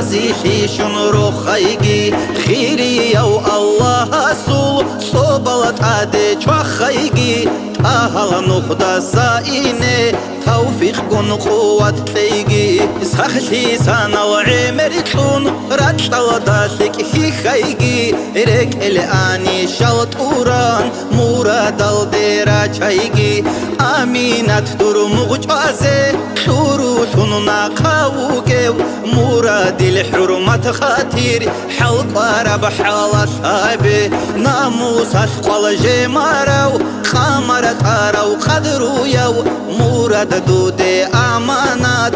رازي خيشن روخيجي خيري يو الله سول صوبلت عادي چوخيجي أهل نخدا سايني توفيق قن قوة تيجي سخشي سانا وعمرتون راتشتال داسك هي خيجي ريك الاني شالت اوران مراد الديرا چايجي امينات دور مغجازي شروطون ناقاوكيو مراد الحرمات خاطير حلق عرب حال صحابي ناموس اسقل جمارو خامرت عراو قدرو يو مراد دودي امانات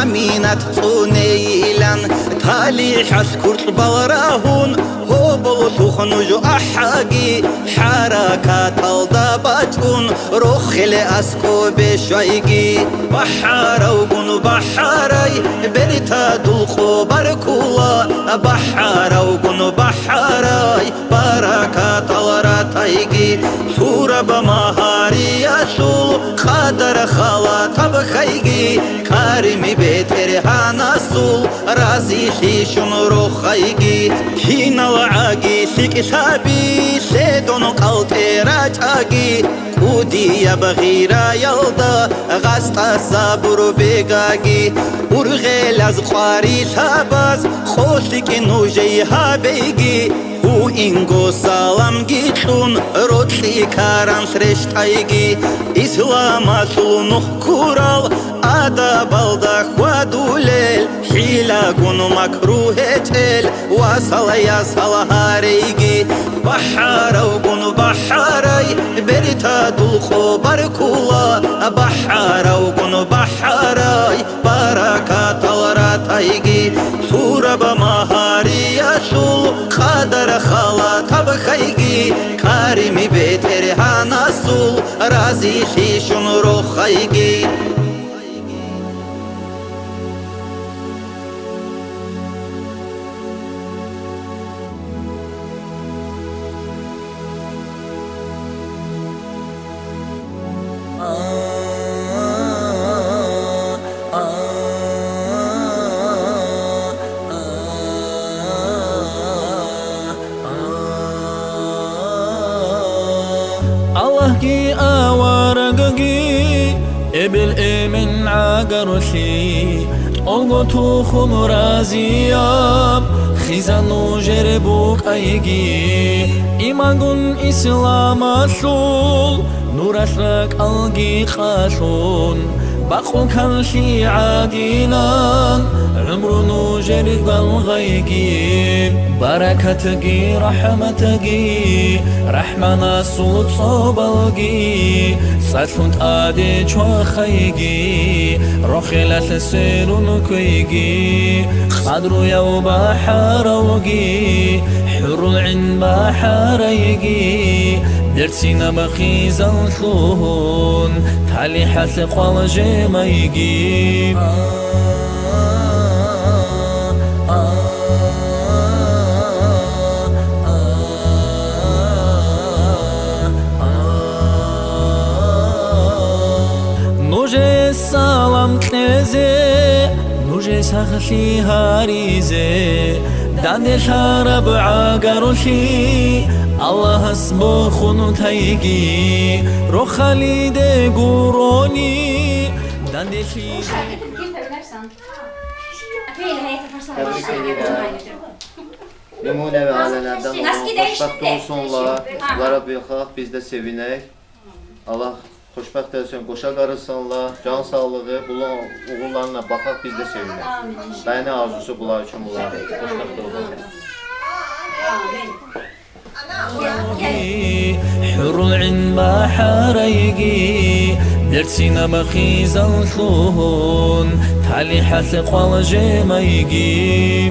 امينات تونيلان تالي حسكرت بالراهون هو بلطخنجو احاقي حركات الضبطون روخل اسكو بشايقي بحاروغن بحاراي بريتا دلخو بركولا بحاروغن بحاراي بركات الراتايقي سورة بمهاري يسول قدر خلا تبخيقي كارمي بيتر هانسول رازي خيشن روخيقي هنا العاقي سيك سابي سيدون قلت راجاقي كودي يبغيرا يلدا غستا صبر بيقاقي ورغي لازقاري ساباز خوشك نوجي هابيقي هو إنغو سلام جيتون روتلي كاران سرشتايقي إسلام أسلو كورال أدا بالدا خوادوليل حيلا قنو مكروه تيل وصل يصل هاريقي بحارو قنو بحاراي بريتا دلخو بركولا بحارو قنو بحاراي بركات الراتايقي سورة بمهاري يسول قدر خلا تبخيقي كارمي بيتر هانسول رازي خيشن روخيقي الله كي أورقي إبل إمن عقرشي ألغتو خمرازياب خيزانو جربوك أيجي إيمانغون إسلام أسول نور أشرك ألغي خاشون بقو كان شي عادينا عمرو نوجرد بالغيقي بركتكي رحمتكي رحمنا صوت صوبالقي ساتفنت آدي چوخيقي روخيلة سيرون كيقي خادرو يو بحاروقي حر العين بحاريقي درسينا بخيز الثون تالي حثق والجميقي نوجي السلام تنزي نوجي سخشي هاريزي داني شارب عقرشي الله اسمه خنو تايقي روخالي دي قوروني داني شي Numune ve ailelerden olan hoşbəxt olsunlar. Onlara buyuxaq, biz də sevinək. Allah xoşbəxt etsin, qoşa qarısınlar, can sağlığı, bunun uğurlarına baxaq, biz də sevinək. Bəyəni arzusu bunlar üçün bunlar. Xoşbəxt olsun. حر العين بحاريقي درسينا مخيز الثون تالي حثق والجميقي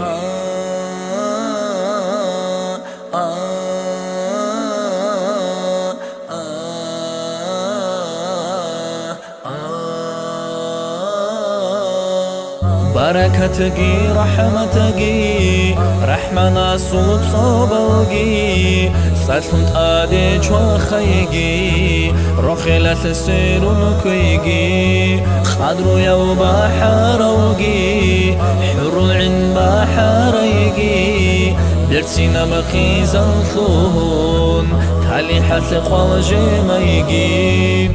بركتكي رحمتكي رحمنا صوت صوبالقي ساتفنت آدي چوخيقي روخيلة سيرون كيقي قدر يو بحر وقي حر العين بحر يقي درسينا مخيز الخون تالي حتى خواجي ما يقي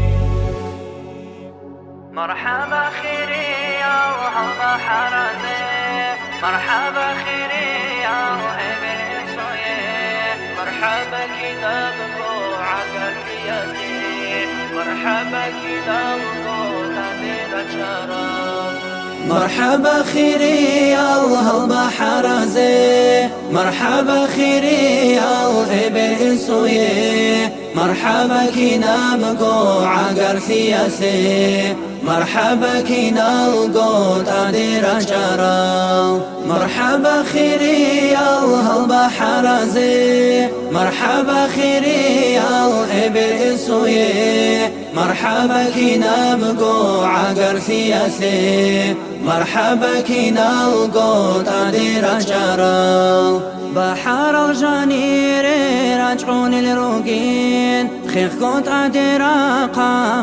مرحبا خيري يا بحر مرحبا خيري يا ابن صويه مرحبا كده بقو عقل يدي مرحبا كده بقو تدير شراب مرحبا خيري يا البحر زي مرحبا خيري يا ابن صويه مرحبا كنا بقو عقل ثياثي مرحبا كنا القوت أدير جرى مرحبا خيري يا البحر زي مرحبا خيري يا الإبل سويه مرحبا كنا بقو عقر ثياثي مرحبا كنا القوت أدير جرى بحر الجنير رجعون الروقين خيخ كنت أدير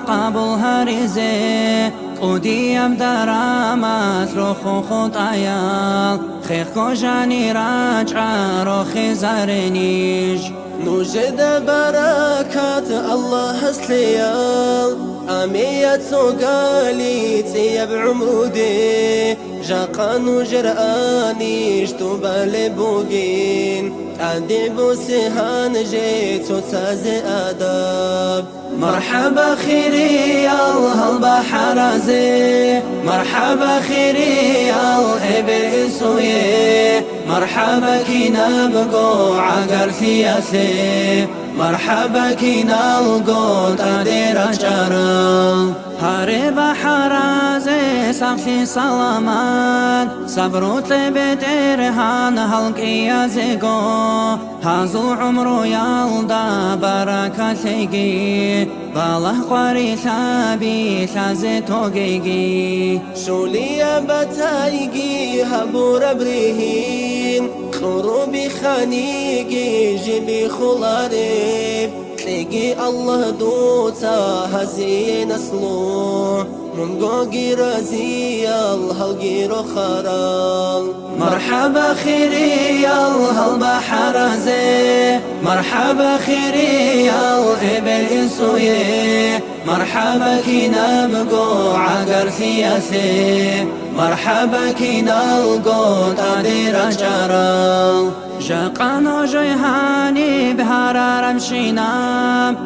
قابل هريزي قديم درامات روخ خطايا خيخ كو جاني راجع روخي زارنيج نوجد بركات الله سليال أمية سوقالي تيب عمودي جاقان جرآني جتوبالي بوغين تعدي بوسيهان جيت وتازي آداب مرحبا خيري يا البحر زي مرحبا خيري يا الإبل سويه مرحبا كنا بقو عقر ثياثي مرحبا كنا القوت أدير جرى هاري بحر زي سقفي سلامات صبروت بديرهان هلقي زيقو هازو عمرو يالدا بركة ثيقي باله قري ثابي ثازي توقيقي شولي بتايقي هبور بريهين خروبي خانيقي جيبي خلاري تلاقي الله دوتا هزي نسلو منقو رازي الله القيرو خرال مرحبا خيري يا البحر زي مرحبا خيري يا الإبل سويه مرحبا كنا بقو عقر ثياثي مرحبا كنا القوت أدير جرى جاقانو جيهاني بهرار مشينا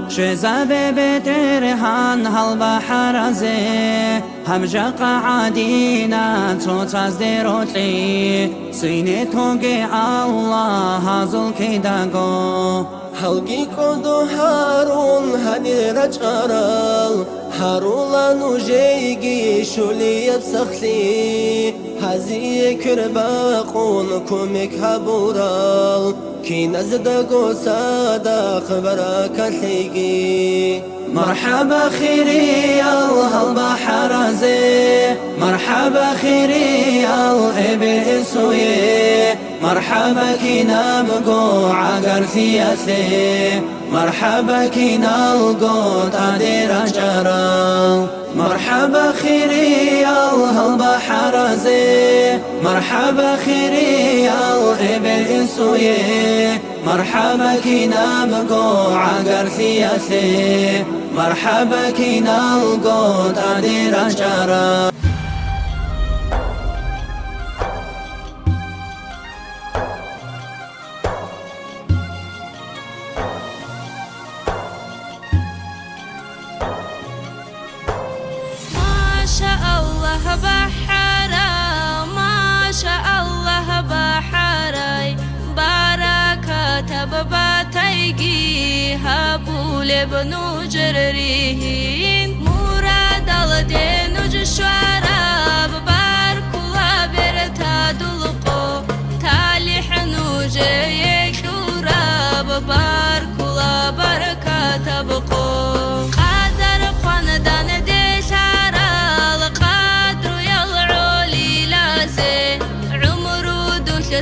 شزاب بدرهان هالبحر زي هم جاقا عادينا توتاز ديروتلي سيني توقي الله هازل كيداغو هلقي كودو هارون هني رجارال هارولا نوجيجي شولي بسخلي هزي كرباقون كوميك هبورال كي نزدقو سادا خبرك ثيقي مرحبا خيري يا البحر زي مرحبا خيري يا الإبل سويه مرحبا كنا بقو عقر ثياثي مرحبا كنا القوت أدير جرى مرحبا خيري يا البحر زي مرحبا خيري يا الإبل سويه مرحبا كنا بقو عقر ثياثي مرحبا كنا القوت أدير جرى بحرا ما شاء الله بحراي بركة بباتيجي هبول بنوجريهين مراد الدين جشوارا بباركولا برتا دلقو تالح نوجي شورا بباركولا بركة بقو قدر قندان دشارا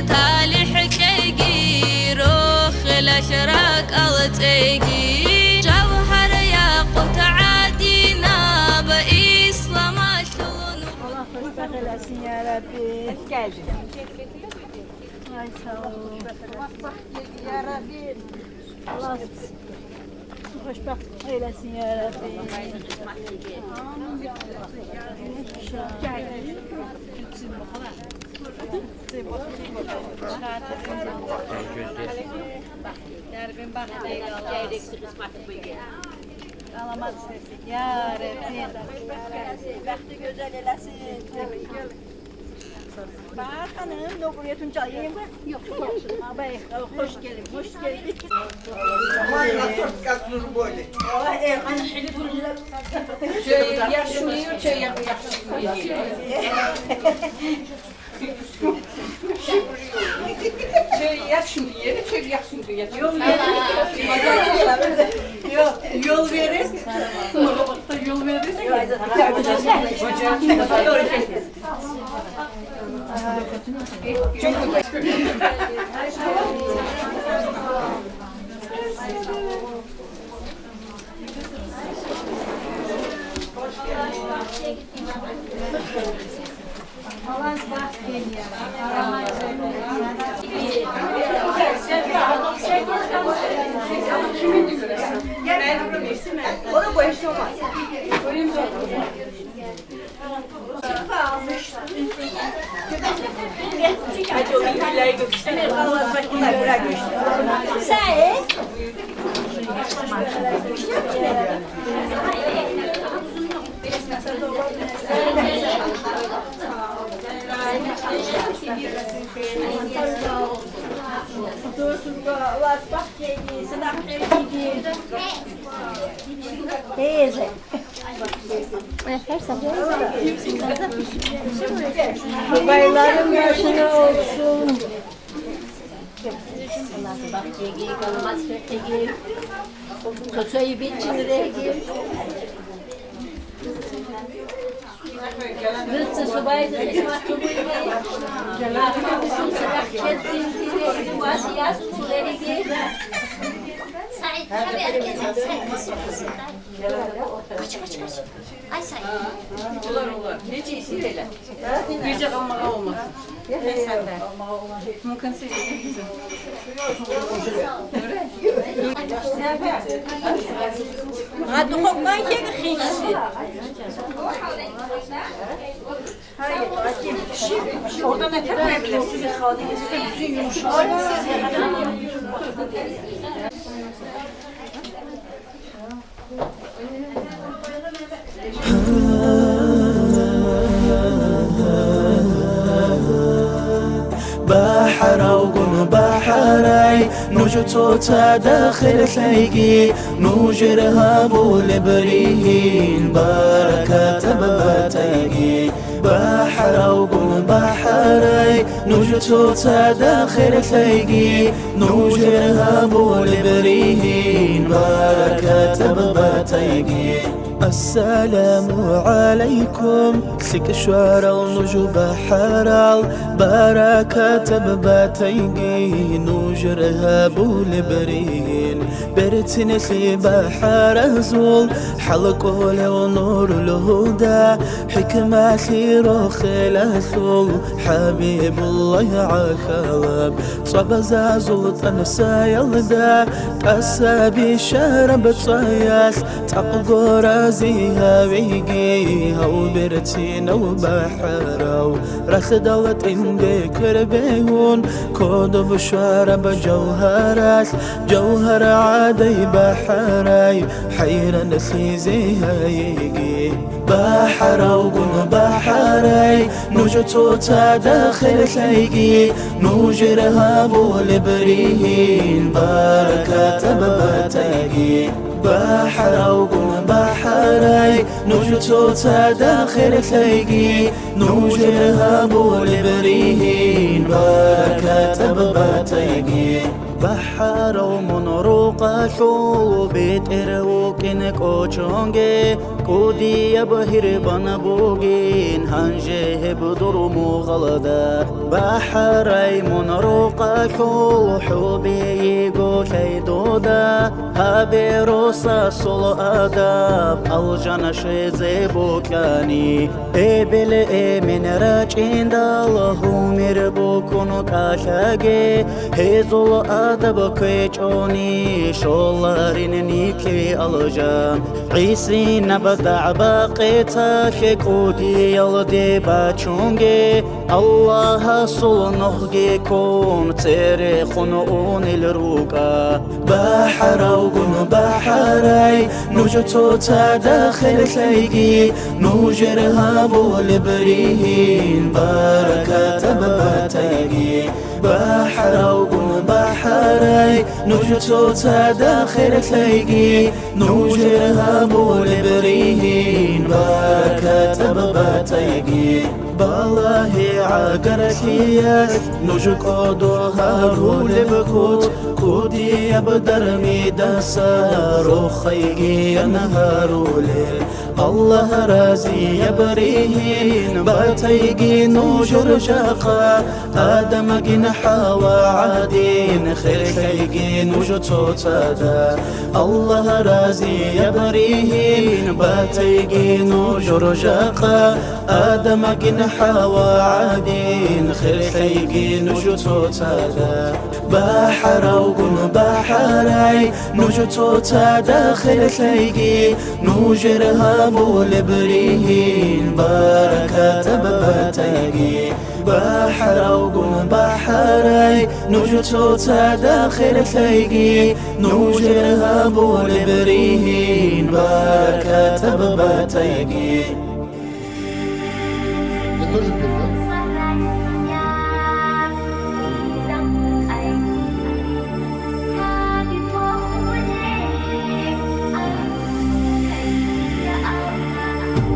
تالي حكيقي روخ الأشراك ألتيقي جوهر ياقوت عادينا بإسلام Xoşbəxt eləsin ya Rəbbi. Hoş geldin. Ay sağ ol. Xoşbəxt ya Rəbbi. Allah xoşbəxt eləsin ya Rəbbi. Dərbin baxdı eləsin qismət bu gün. Alamat istersin ya Rabbi. Bəxti gözəl eləsin. Bax xanım, doğruya tuncayım. Yox, Abay, hoş geldin, hoş geldin. Maya tortka zurboyli. Ay, ana xilifullah. Yaşlıyor, yaşlıyor. Yol verir. Yol verir. Alan bak geliyor. Onu bu eşi olmaz. Hadi o bilgileri götürsene. Bunlar bırakmış. Sen? Teyze. Baylarım yaşına olsun. Kötüyü biçinireyim. Rıhtı subaydı, esmatı buydu. Cenab-ı Kudüs'ün sırakçettiğini, vasiyat suleri Said, tabii herkes Said. Kaç. Ay Said. Olur. Nece isi öyle. Birce kalmağa olmaz. Sen de. Mümkün değil. Hadi kokman yeri xeysi. Orada ne kadar bilirsin? Bütün yumuşak. بحر وقن بحري نجتو تداخل تلاقي نوجرها بولبريهين بركة ببتاقي بحر وقن بحري نجتو تداخل تلاقي نوجرها بولبريهين بركة ببتاقي السلام عليكم سكشوار النجوب حرال بركة بباتيقي نوجرها بولبرين برتن في بحر زول حلقه له نور الهدى حكمة روخ الأسول حبيب الله عخلب صب زازل تنسى يلدا تأسى شرب تصياس تقدر زيها بيجي هو برتين وبحرو رخدلت عندي كربيون كود بشرب جوهرات جوهر عادي بحراي حيرا نسيزيها يجي بحر وقن بحراي نجتو تداخل تلاقي نوجرها بولبريهين بركة ببتاقي بحر وقن بحراي نجتو تداخل تلاقي نوجرها بولبريهين بركة ببتاقي بحر ومن روقة شو بيت إروك لاقين كوچونگه كودي بهر بنا بوگين هنجه بدر مغلدا بحري منروقا كل حبي گو كيدودا هابي روسا سول اداب الجانا شيزي بوكاني ابل امن راچين دالله مير بوكونو كاشاگه هزول ادب كيچوني شولارين نيكي الجان عيسي نبدع باقيتا كودي يلدي باچونگه الله سولنوغي كون تاريخون اون الروكا بحر وقن بحري نوجتو تداخل خيقي نوجرها بولبريهين بركة بباتيقي بحر وقن بحري نوجتو تداخل خيقي نوجرها بولبريهين بركة بباتيقي بالله عقركيات نجك أدوها رول بكوت كودي يبدر ميدا سارو خيقي ينهارولي الله رازي يبريهين باتيقي نوجر جاقا آدم جنحا وعادين خير خيقي نوجتو تادا الله رازي يبريهين باتيقي نوجر جاقا آدم جنحا وعادين خير خيقي نوجتو تادا بحر وقن بحري نوجتو تادا خير خيقي نوجرها بولبريهين بركة بباتيقي بحر وقن بحري نوجتو تادا خير خيقي نوجرها بولبريهين بركة بباتيقي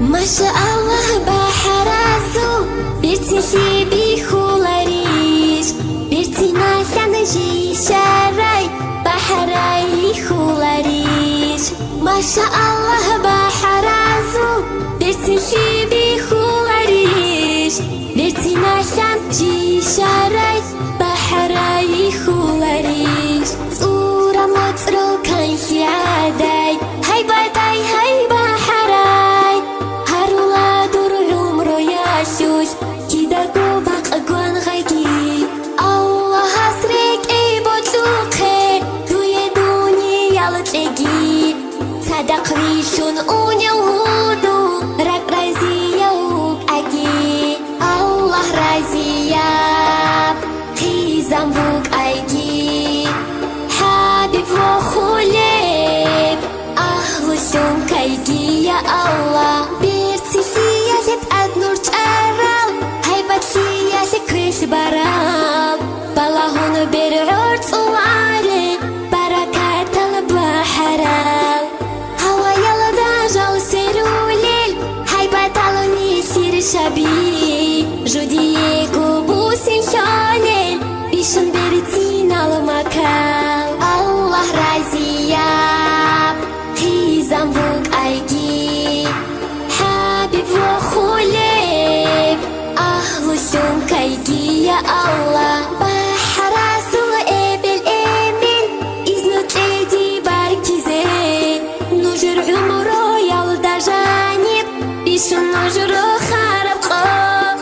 ما شاء الله بحرازو بيرتي سيبي خولاريش بيرتي ناسان جي شاراي بحراي خولاريش ما شاء الله بحرازو بيرتي سيبي خولاريش بيرتي ناسان جي شاراي بحراي خولاريش صورة مطرو كان سياداي هاي باتاي هاي بحراي هارولا دور عمرو ياسوس كيدا قوباق اقوان غايكي الله هسريك اي بوتلوكي دوية دوني يالتلقي صدق ريشون اونيا وهودو راك رازيوك اجي الله رازياب خيزان بوك ايجي حبيب وخوليب أهل سمكيجي يا الله بيرتي سياسة أدنور تأرال هيبت سياسة كريس برام بلاهون برعور صواري بركات البحرال هوا يلا داجل سيروليل هيبت علوني سير شبي جوديكو بوسين شالين بيشن بيرتين المكان الله رازياب خيزان بوك ايجي حبيب وخوليب أهل سمكيجي يا الله بحراسو إبل إمين إذنو تلدي باركيزين نجر عمرو يلدا جانب بيشن نجرو خارب قاق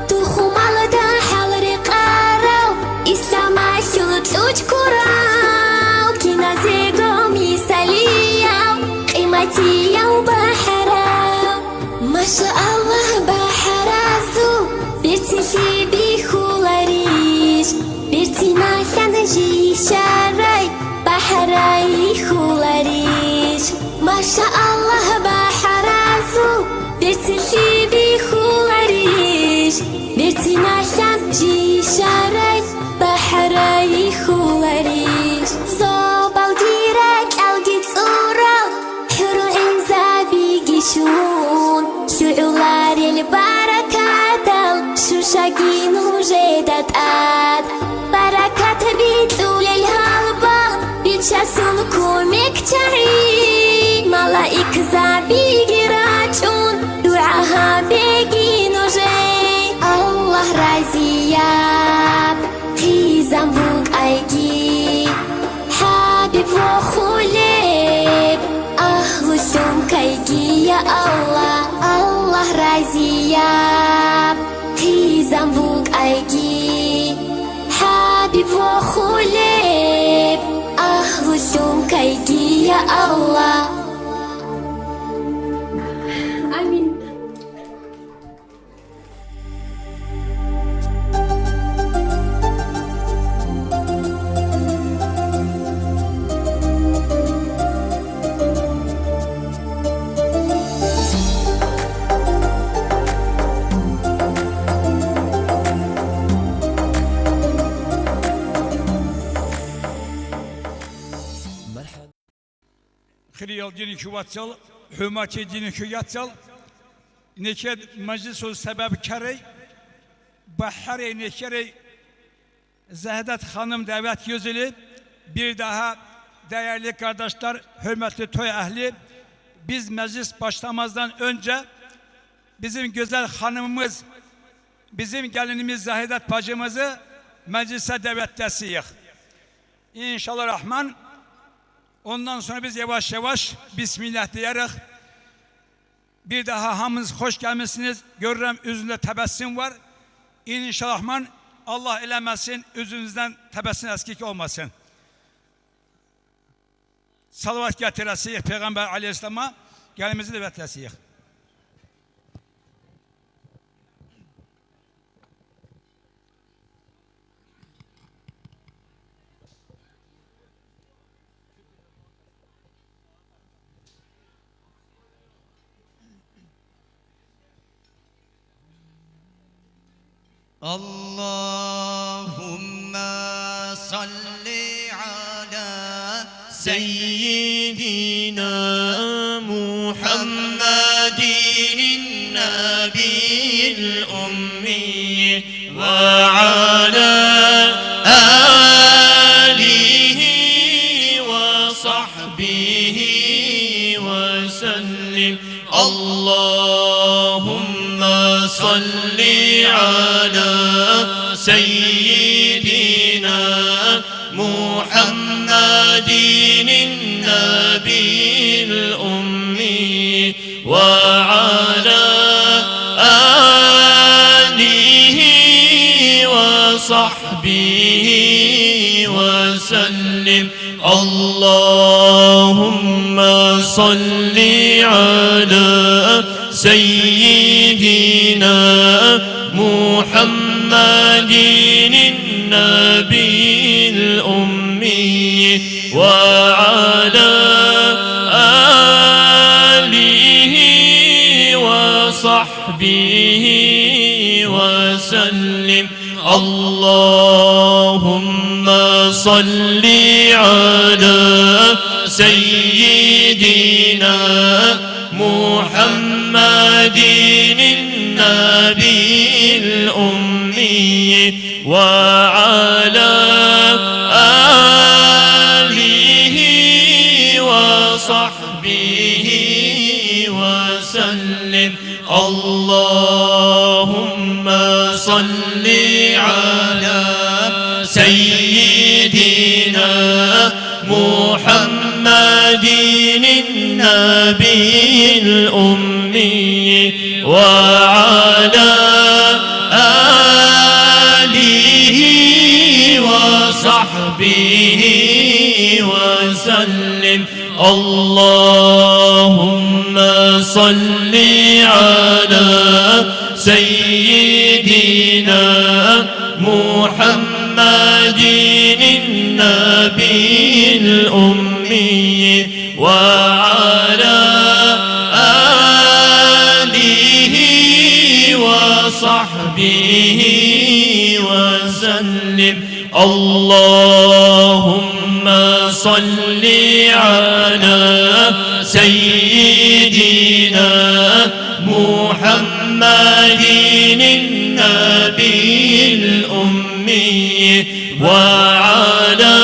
تخو مالدا حال رقارو إسلاما شلط لوج كراو كينا زيغو ميساليو قيمتيو بحراو ما شاء الله بحرازو بيرتي سيبي خولاريش بيرتي ناسان جي شاراي بحراي خولاريش ما شاء الله بحرازو بيرتي سيبي خولاريش بيرتي ناسان جي شاراي بحراي خولاريش زوبال ديرك الجيت صورة حرو انزابي جيشون شعولاري البركات شوشاقين وجيدات آد بركات بيتولي الهلبة بيتشاسون كوميك تعيد ya Allah, Allah razia. Tizambuk aygi Habib wa khulib Ahlushum kaygi ya Allah. Amin. خريال ديني كو واتسال حماكي ديني كو ياتسال نكد مجلس سبب كري بحري نكري Zehdet Hanım davet yüzülü bir daha değerli kardeşler, hürmetli toy ehli, biz meclis başlamazdan önce bizim güzel hanımımız, bizim gelinimiz Zahidet bacımızı meclise davetlesiyiz. İnşallah Rahman. Ondan sonra biz yavaş yavaş Bismillah diyerek bir daha hamınız hoş gelmişsiniz. Görürüm yüzünde tebessüm var. İnşallah Rahman Allah eləməsin, üzünüzdən təbəssüm əskik olmasın. Salavat gətirəsiyik Peyğəmbər Aleyhisselam'a, gəlimizi də vətəsiyik. Allahümme salli ala seyyidina Muhammedin nebiyyil ummi ve ala alihi ve sahbihi ve sellim. Allahümme salli ala seyyidina Muhammedin nebiyyil ummi ve ala alihi ve sahbihi ve sellim. Allahümme salli ala seyyidina Muhammedin nebiyyil ummi ve ala alihi ve sahbihi ve sellim. Allahümme salli ala seyyidina Muhammedin nebiyyil ummi ve ala alihi ve sahbihi ve sellim. Allahümme salli ala seyyidina Muhammedin nebiyyil ummi ve ala alihi ve sahbihi ve sellim. Allahümme salli ala seyyidina Muhammedin nebiyyil ummi ve ala alihi ve sahbihi ve sellim. Allahümme salli ala seyyidina Muhammedin nebiyyil ummi ve ala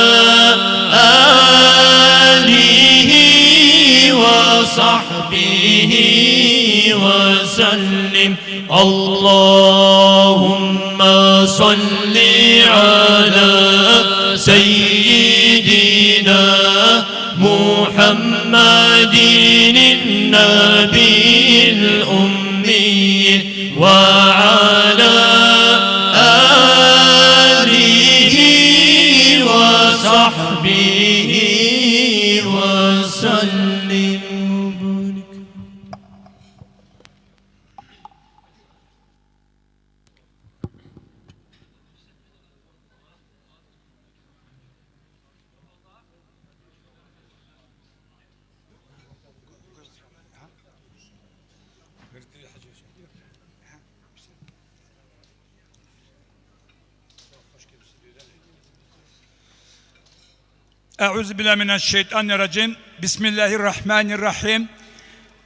alihi ve sahbihi ve sellim. Allahümme salli ala seyyidina Muhammedin النبي الأمي وعلى آله وصحبه وسلم. Euzubillahimineşşeytanirracim. Bismillahirrahmanirrahim.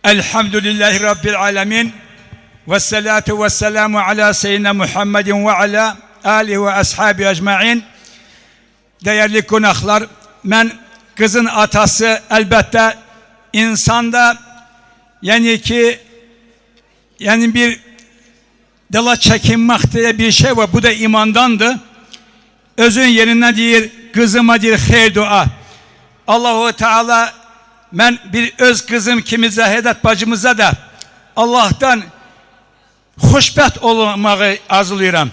Elhamdülillahi Rabbil alemin. Vessalatu vesselamu ala seyyidina Muhammedin ve ala alihi ve ashabi ecmain. Değerli konaklar, ben kızın atası elbette insanda yani bir dala çekinmek diye bir şey var. Bu da imandandı. Özün yerine değil, kızıma değil hayır dua. Allahu Teala ben bir öz kızım kimi Zahidat bacımıza da Allah'tan hoşbəxt olmağı arzulayıram.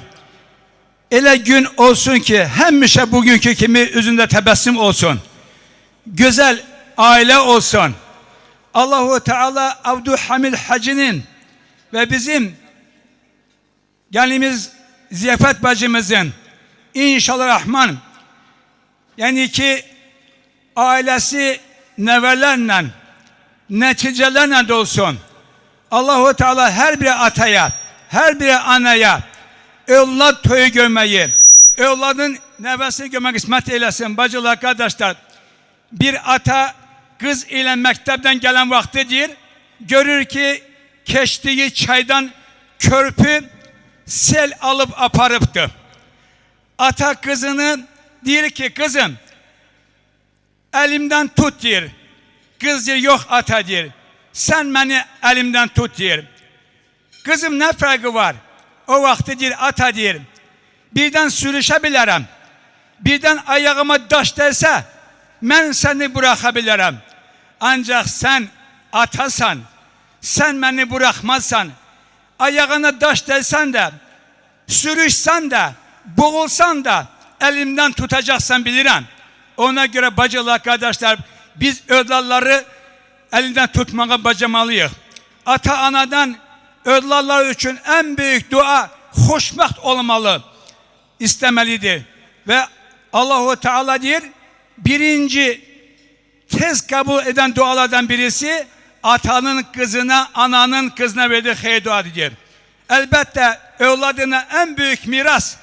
Elə gün olsun ki həmişə bugünkü kimi üzündə təbəssüm olsun. Güzel aile olsun. Allahu Teala Abdülhamid Hacı'nın ve bizim gelimiz Ziyafet bacımızın İnşallah Rahman yani ki ailesi nevelerle neticelerle dolsun. Allahu Teala her bir ataya, her bir anaya evlat toyu görmeyi, evladın nevesini görmek kısmet eylesin. Bacılar, kardeşler, bir ata kız ile mektepten gelen vaktidir. Görür ki keçtiği çaydan körpü sel alıp aparıptı. Ata kızını diyor ki kızım elimden tut diyor. Kız diyor yok ata diyor. Sen beni elimden tut diyor. Kızım ne farkı var? O vakti diyor ata diyor. Birden sürüşebilirim. Birden ayağıma taş derse ben seni bırakabilirim. Ancak sen atasan, sen beni bırakmazsan, ayağına taş dersen de, sürüşsen de, boğulsan da elimden tutacaksan bilirim. Ona göre bacılar, kardeşler, biz evlatları elinden tutmaya bacamalıyız. Ata anadan evlatlar için en büyük dua hoşbəxt olmalı, istemelidir. Ve Allahu Teala diyor, birinci tez kabul eden dualardan birisi atanın kızına, ananın kızına verdiği hayır dua diyor. Elbette evladına en büyük miras,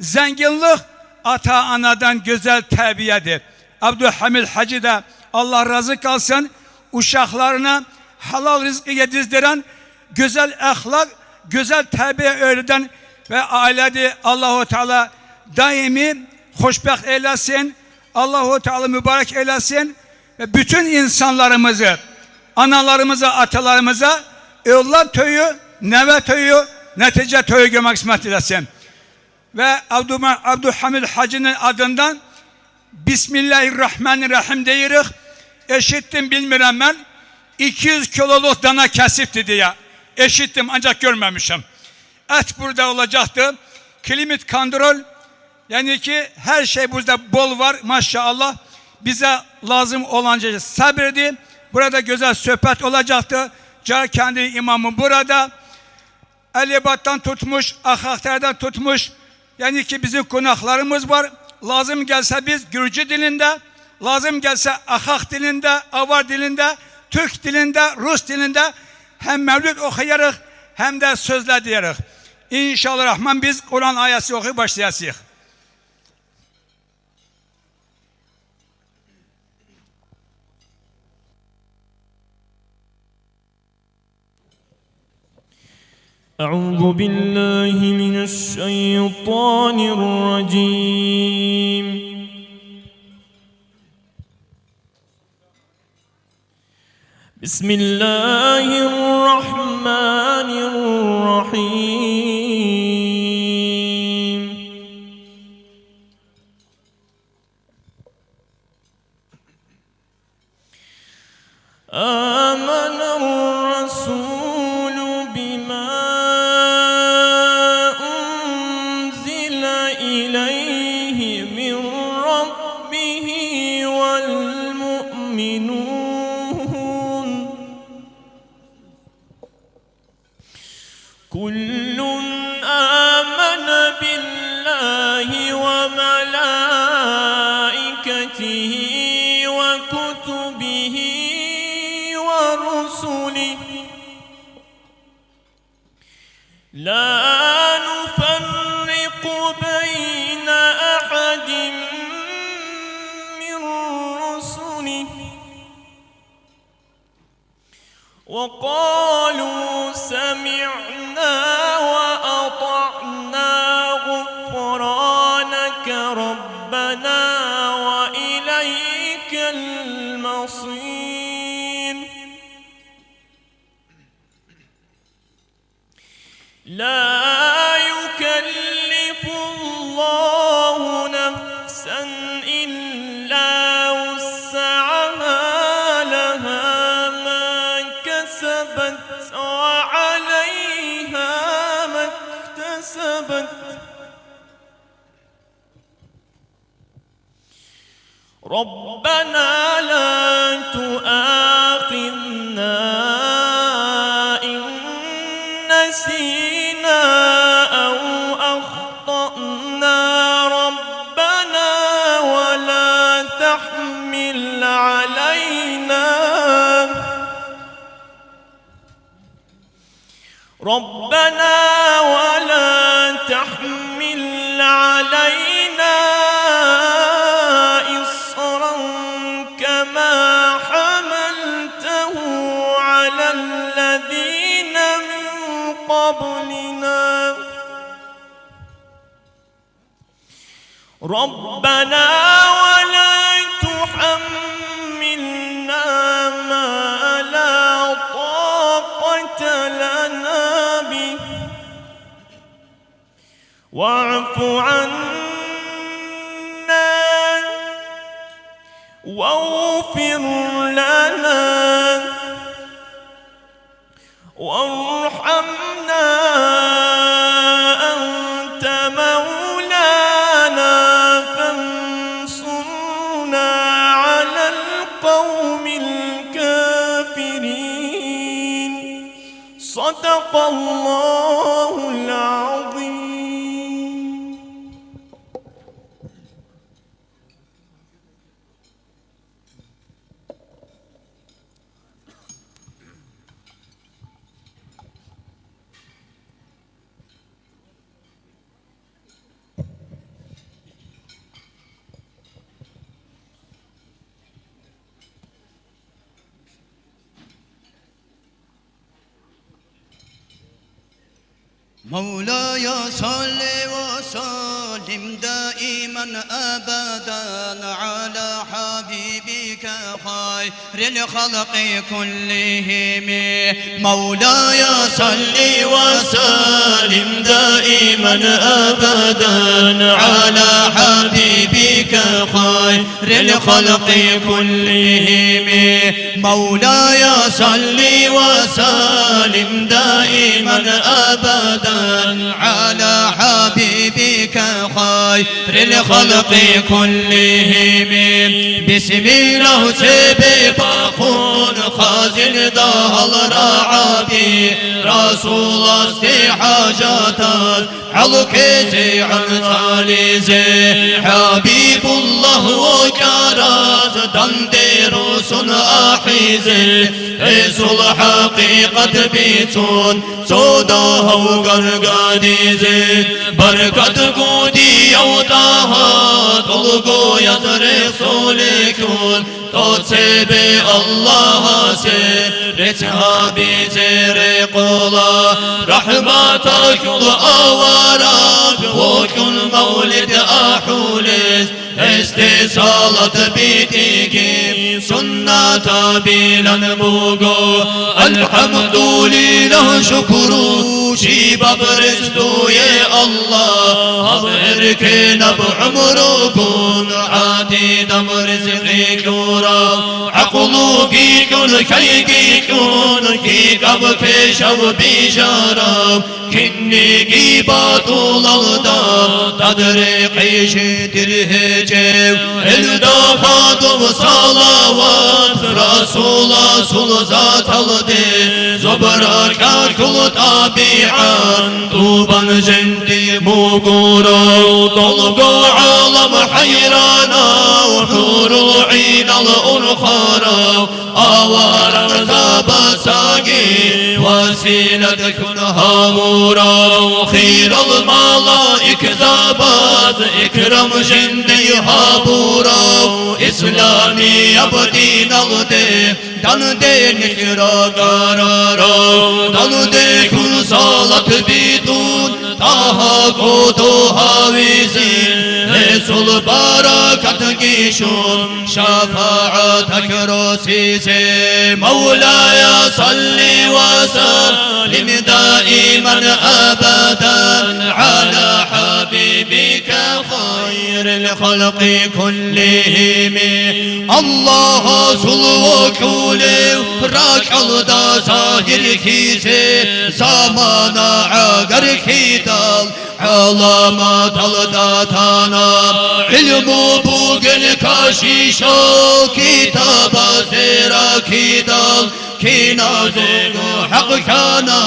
zenginlik ata anadan güzel terbiyedir. Abdülhamid Hacı da Allah razı kalsın uşaklarına halal rızkı yedizdiren, güzel ahlak, güzel terbiye öğreten ve ailede Allahu Teala daimi hoşbəxt eylesin. Allahu Teala mübarek eylesin ve bütün insanlarımızı, analarımıza, atalarımıza evlat töyü, neve töyü, netice töyü görmek kısmet eylesin. Ve Abdülhamid Hacı'nın adından Bismillahirrahmanirrahim deyirik. Eşittim bilmirəm ben 200 kiloluk dana kesipti diye. Eşittim ancak görmemişim. Et burada olacaktı. Klimat kontrol, yani ki her şey burada bol var maşallah. Bize lazım olanca sabredin. Burada güzel sohbet olacaktı. Kendi imamı burada. Elibat'tan tutmuş, Ahakter'den tutmuş. Yani ki bizim konaklarımız var. Lazım gelse biz Gürcü dilinde, lazım gelse Ahak dilinde, Avar dilinde, Türk dilinde, Rus dilinde hem mevlüt okuyarak hem de sözler diyerek. İnşallah Rahman biz Kur'an ayeti okuyup başlayasıyız. أعوذ بالله من الشيطان الرجيم بسم الله الرحمن الرحيم آمن كل آمن بالله وملائكته وكتبه ورسله لا نفرق بين أحد من رسله وقالوا سمعنا وأطعنا غفرانك ربنا وإليك المصير لا يكلف الله نفسا إلا وسعها لها ما كسبت وعليها ما اكتسبت ربنا لا تؤاخذنا إن نسينا أو أخطأنا ربنا ولا تحمل علينا إصرا كما حملته على الذين من قبلنا ربنا ولا تحملنا ما لا طاقة لنا به واعف عنا واغفر لنا وارحمنا أنت مولانا فانصرنا على القوم الكافرين صدق الله العظيم. مولاي صل وسلم دائما أبدا على حبيبك خير الخلق كلهم مولاي صل وسلم دائما أبدا على حبيبك خير الخلق كلهم مولاي صل وسلم دائما أبدا على حبيبك خير الخلق كلهم بسم الله سبقون خازن دهل رعبي رسول استحاجات علوكي عن ثالثي حبيب الله وكراز دندير سن أحيزي إسول حقيقة بيتون سوداه وقرقاديزي بركة قودي يوتاها طلقو يدري صوليكون توتسبي الله سيرتها بزيري قولا رحمتك الأوراب وكل مولد أحوليس استيصالة بيتيكي سنة بلا موغو الحمد لله شكرو شيبا برستو يا الله أبركنا بعمركم عادي دم رزقي كورا عقلو كيكون كيكون كيكب كيشو بيشارا كني كيبات الأغدا تدري قيش ترهجو الدفات وصلاة salavat Rasula sul zat aldı Zobrakat kulu tabi'an Tuban jendi mugura Dolgu alam hayrana Hurul inal urkhara Avaran zabasagi Vasilet kun havura Khirul malaik zabaz İkram jendi habura İslami abdin aldı Dan de nikra garara Dan de kun salat bidun Taha kodu havizin Resul barakat gişun Şafaat akrosize Mevlaya salli ve sallim Daiman abadan Ala habibike hayril halqi kullihimi Allah'a sulhu kulev Rakalda zahir kize Zamana agar kidal Alamat alda tanam İlmu bugün kaşişo Kitaba zera kidal Ki nazugu hak kana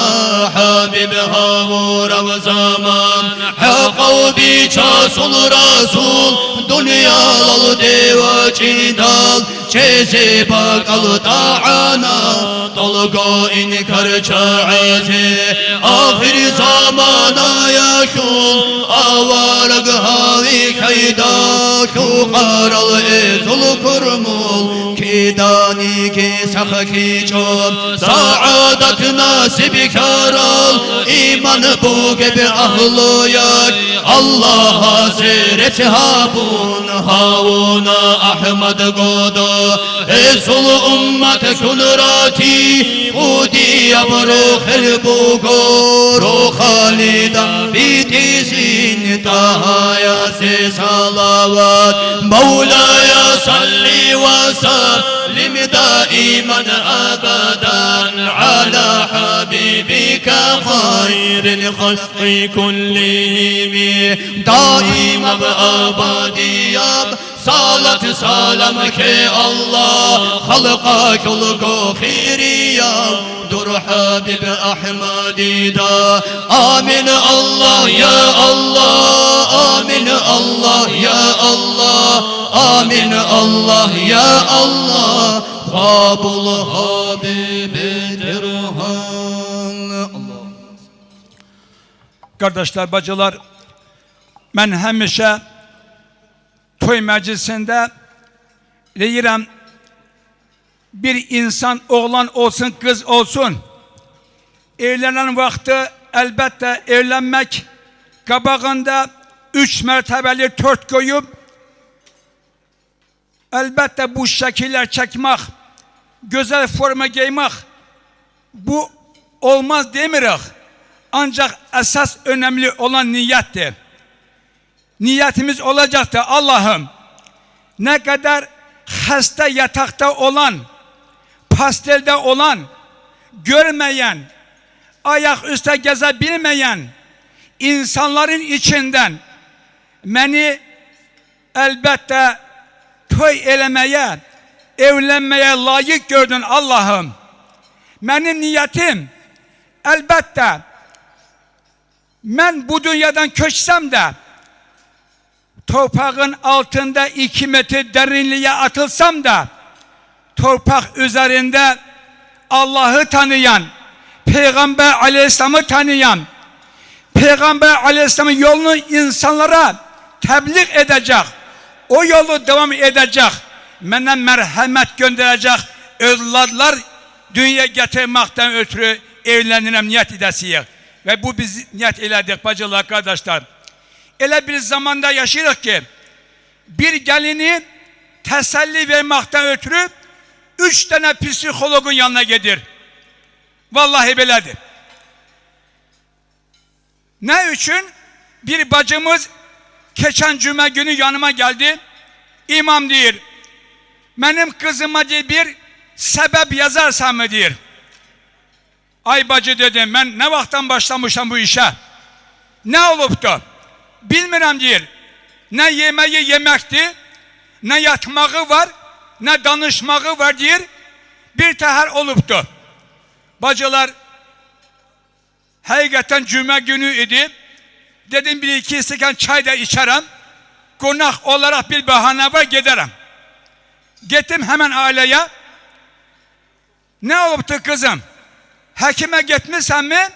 Habib havura ve zaman Hakav biça sul rasul Dünyalal deva çindal Çezi bakal ta'ana Dolgo inkar çaize Ahir zamana yaşul Avarag havi kayda Şu karal ezul kurmul Kidani ki sakhi çom Saadat nasib karal İman bu gibi ahlu yak Allah hazret habun Havuna Ahmad godo Esul ummet kulrati Udi yabru khilbu Ru khalidan bitizin Tahaya se salavat Mevlaya salli ve sallim Daiman abadan Ala habibike hayril halqi kullihimi Daima ve abadiyam Salat salam ke Allah Halqa kulku khiriyam Dur Habib Ahmadida Amin Allah ya Allah Amin Allah ya Allah Amin Allah ya Allah Kabul Habib Dirhan Allah. Kardeşler, bacılar, ben hemişe toy meclisinde deyirəm, bir insan oğlan olsun, kız olsun, evlenen vakti elbette evlenmek, qabağında 3 mertebeli tört koyup, elbette bu şekiller çekmek, güzel forma giymek, bu olmaz demirik. Ancak esas önemli olan niyettir. Niyetimiz olacaktı. Allah'ım, ne kadar hasta yatakta olan, pastelde olan, görmeyen, ayak üstte gezebilmeyen insanların içinden beni elbette toy elemeye, evlenmeye layık gördün Allah'ım. Benim niyetim elbette ben bu dünyadan köçsem de toprağın altında 2 metre derinliğe atılsam da toprak üzerinde Allah'ı tanıyan, Peygamber Aleyhisselam'ı tanıyan, Peygamber Aleyhisselam'ın yolunu insanlara tebliğ edecek, o yolu devam edecek, bana merhamet gönderecek evlatlar dünyaya getirmekten ötürü evlenirəm niyet edəsiyik. Ve bu biz niyet elədik bacılar, kardeşler. Elə bir zamanda yaşayırıq ki, bir gelini teselli vermekten ötürü 3 tane psikologun yanına gelir. Vallahi belədir. Ne için? Bir bacımız geçen cuma günü yanıma geldi. İmam diyor, benim kızıma diye bir sebep yazarsam mı diyor. Ay bacı dedim, ben ne vaktan başlamışım bu işe? Ne olup da? Bilmirəm diyor. Ne yemeği yemekti, ne yatmağı var, ne danışmağı var deyir. Bir təhər olubdu. Bacılar, həqiqətən cümə günü idi. Dedim bir iki stəkan çay da içərəm. Qonaq olarak bir bahane var giderim. Gittim hemen aileye. Ne olubdu kızım? Həkimə gitmişsən mi?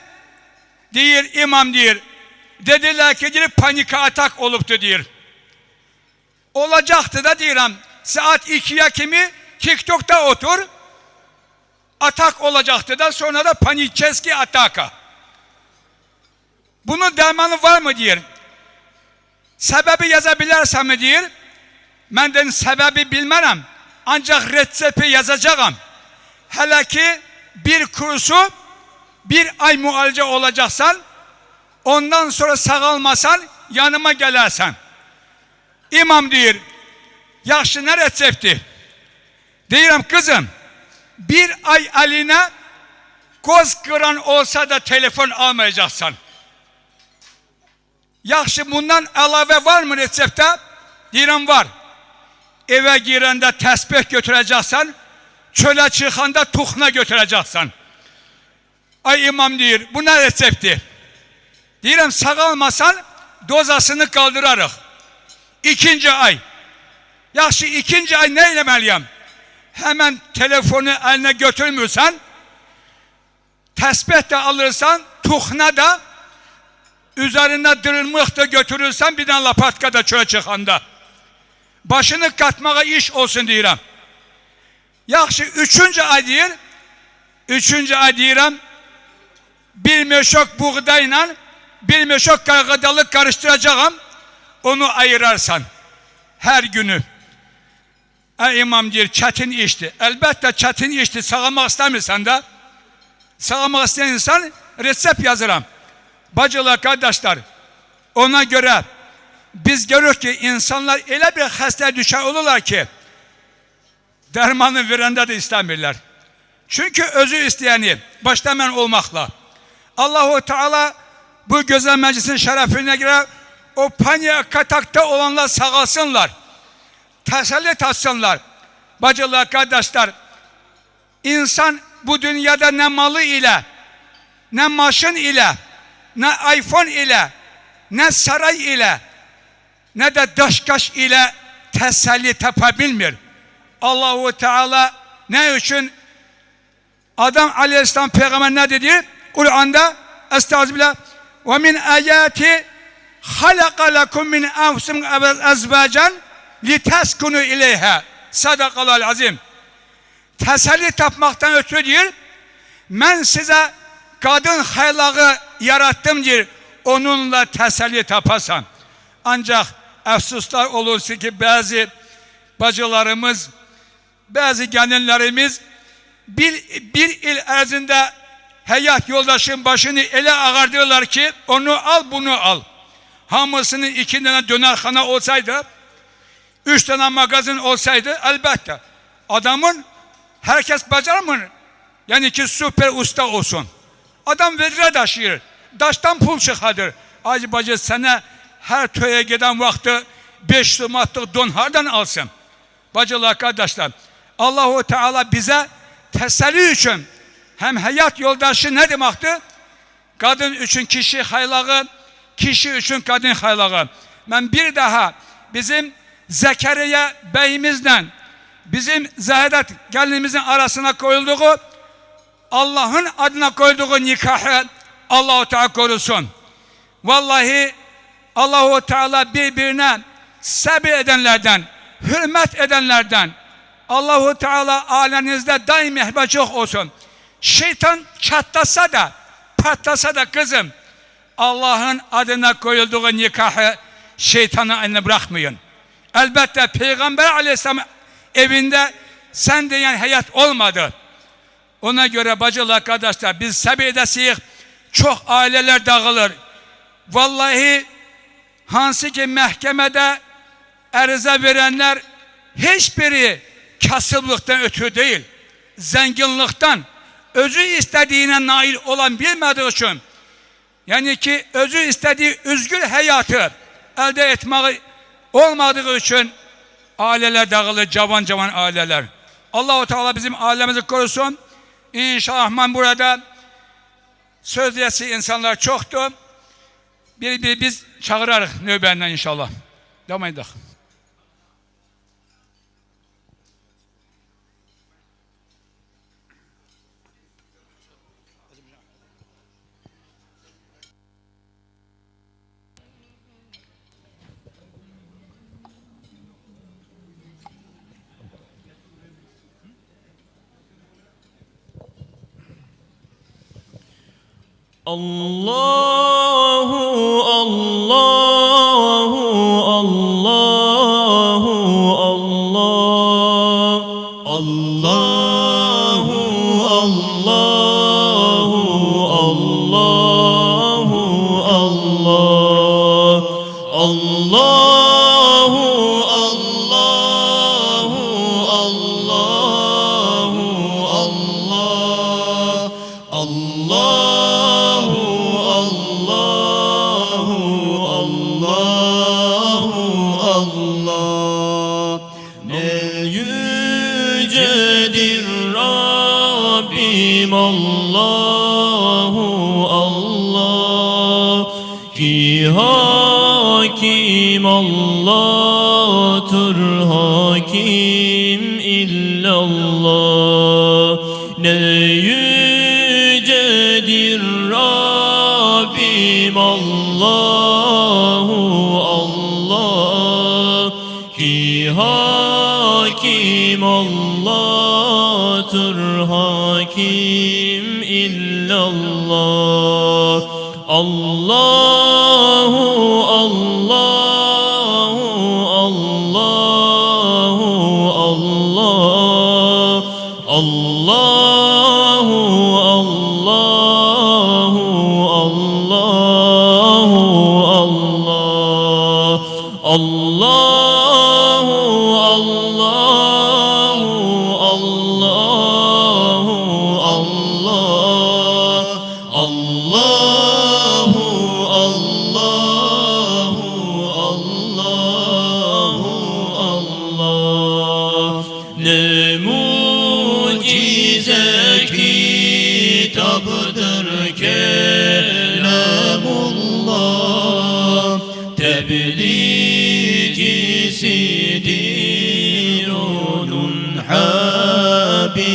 Deyir, imam deyir. Dediler ki deyir, panika atak olubdu deyir. Olacaktı da deyirəm. Saat 2'ye kimi TikTok'ta otur. Atak olacaktı da sonra da panikçeski ataka. Bunun dermanı var mı deyir. Sebebi yazabilirsen mi deyir. Ben de sebebi bilmərəm. Ancak resepti yazacağım. Hele ki bir kursu bir ay mualicə olacaksan, ondan sonra sağalmasan yanıma gelersen. İmam deyir, yaxşı ne resepti? Deyirəm kızım, bir ay eline göz kıran olsa da telefon almayacaksan. Yaxşı bundan əlavə var mı resepte? Deyirəm var. Eve girəndə təsbih götüreceksen, çölə çıxanda tuxna götüreceksen. Ay imam deyir, bu ne resepti? Deyirəm sağalmasan dozasını kaldırarıq. 2. ay. Yaxşı 2. ay ne eləməliyəm? Hemen telefonu eline götürmürsən, təsbih de alırsan, tuxna da üzerine dırılmıq da götürürsen bir tane lapatka da çölə çıxanda. Başını katmağa iş olsun deyirəm. Yaxşı 3. ay deyir. 3. ay deyirəm. Bir meşok buğdayla bir meşok qarğıdalı karıştıracağım. Onu ayırarsan her günü. İmam deyir, çətin işdir. Elbette çətin işdir. Sağlamak istəmirsən də. Sağlamak isteyen insan resept yazıram. Bacılar, kardeşler, ona göre biz görürük ki insanlar elə bir xəstə düşər olurlar ki dermanı verəndə de istəmirlər. Çünkü özü istəyəni başta mən olmakla. Allahu Teala bu güzel meclisin şerefine göre o panik atakta olanlar sağalsınlar. Teselli tatsınlar. Bacılar, kardeşler, insan bu dünyada ne malı ile, ne maşın ile, ne iPhone ile, ne saray ile, ne de daşkaş ile teselli tapabilmir. Allahu Teala ne için? Adam Aleyhisselam peygamber ne dedi? Kur'an'da estağfirullah ve min ayati halaka lekum min enfusikum azvacan liteskunu ileyha. Sadakallahu azim. Teselli tapmaktan ötürü diyor. Ben size kadın haylağı yarattım diyor. Onunla teselli tapasan. Ancak efsuslar olursa ki bazı bacılarımız, bazı gelinlerimiz bir il ərzində hayat yoldaşın başını ele ağardırlar ki onu al bunu al. Hamısının 2 tane dönerxana olsaydı, 3 tane magazin olsaydı elbette adamın herkes bacarmır. Yani ki süper usta olsun. Adam vedre daşıyır. Daştan pul çıkardır. Acı bacı sana her töye giden vakti 5 manatlık don hardan alsın? Bacılar, kardeşler, Allahu Teala bize teselli için hem hayat yoldaşı ne demekti? Kadın için kişi haylağı, kişi için kadın haylağı. Ben bir daha bizim Zekeriya beyimizle bizim Zahidət gelinimizin arasına koyulduğu Allah'ın adına koyduğu nikahı Allah-u Teala korusun. Vallahi Allah-u Teala birbirine sabır edenlerden, hürmet edenlerden, Allah-u Teala alenizde daim mehbacık olsun. Şeytan çatlasa da, patlasa da kızım, Allah'ın adına koyulduğu nikahı şeytanın eline bırakmayın. Elbette Peygamber Aleyhisselam evinde sen diyen hayat olmadı. Ona göre bacılar, kardeşler, biz sabır edəsiyik, çok aileler dağılır. Vallahi hansı ki məhkəmədə ərizə verenler hiçbiri kasıblıktan ötürü değil, zenginlikten, özü istediğine nail olan bilmediği için, yani ki özü istediği üzgün hayatı elde etmeyi olmadığı için aileler dağılır, cavan aileler. Allah-u Teala bizim ailemizi korusun. İnşallah burada sözlesi insanlar çoktu. Bir biz çağırırız növbenden inşallah. Devam edelim. Allahu Allahu Allahu Allah Allahu Allahu Allahu Allah Allahu Allahu Allahu Allah Allahu Allah ne yücedir Rabbim Allahu Allah ki hakim Allah'tır hakim illallah ne yücedir Rabbim Allahu Allah ki hakim Allah'tır hakim illallah Allahu Allahu Allahu Allah Allahu Allahu Allahu Allah Allahu Allahu Allahu Allah Allahu Allahu Allahu Allah ne mucize kitabdır kelamullah tebliğcisidir onun Habibullah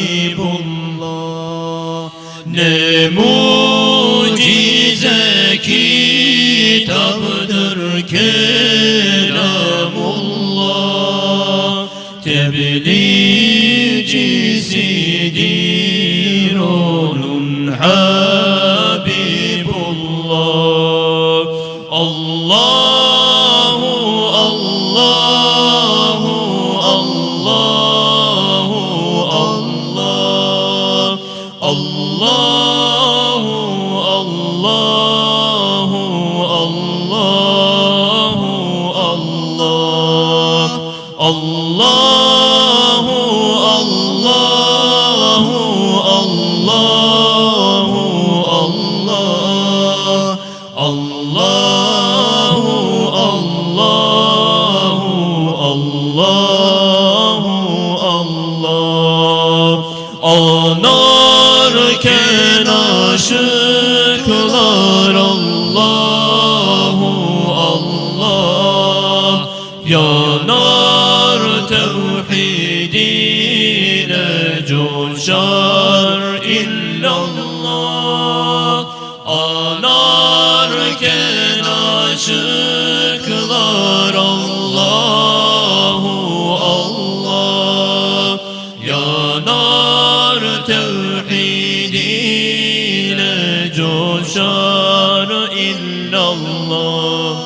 ne mucize kitaptır kelamullah tebliğcisidir onun Habibullah Allahu Allahu Allahu Allah Allahu Allahu Allahu Allah Allahu Allahu Allahu Allah Allahu Allahu Allahu Allah Anarken aşıklar Allahu Allah yanar tevhid ile coşar illallah anarken aşıklar Allahu Allah yanar tevhid ile coşar illallah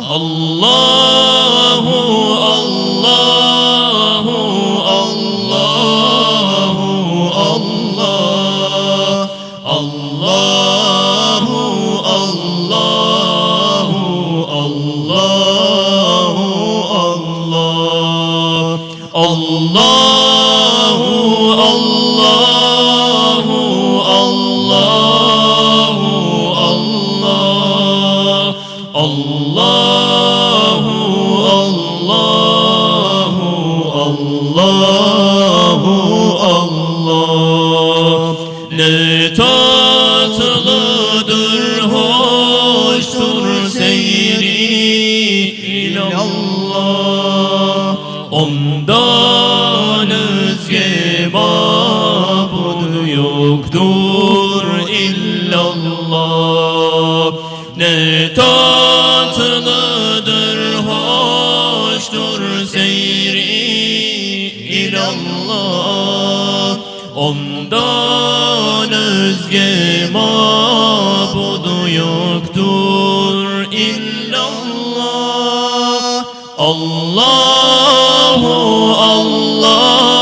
Allahu Allahu Allahu Allah Allahu Allahu Allahu Allah Allahu Allahu Allahu Allah Allahu Allahu illallah. Ondan özge mabud yoktur illallah. Ne tatlıdır, hoştur seyri ilallah. Ondan özge mabudu yoktur illallah. Allahu Allahu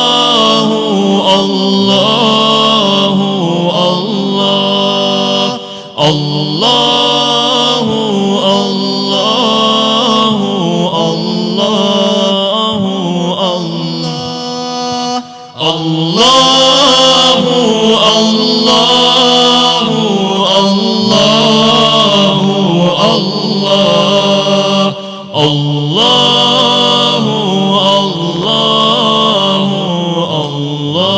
Allahu Allah. Allahu Allahu Allahu Allah. Allahu Allahu Allahu Allah. Allahu Allahu Allahu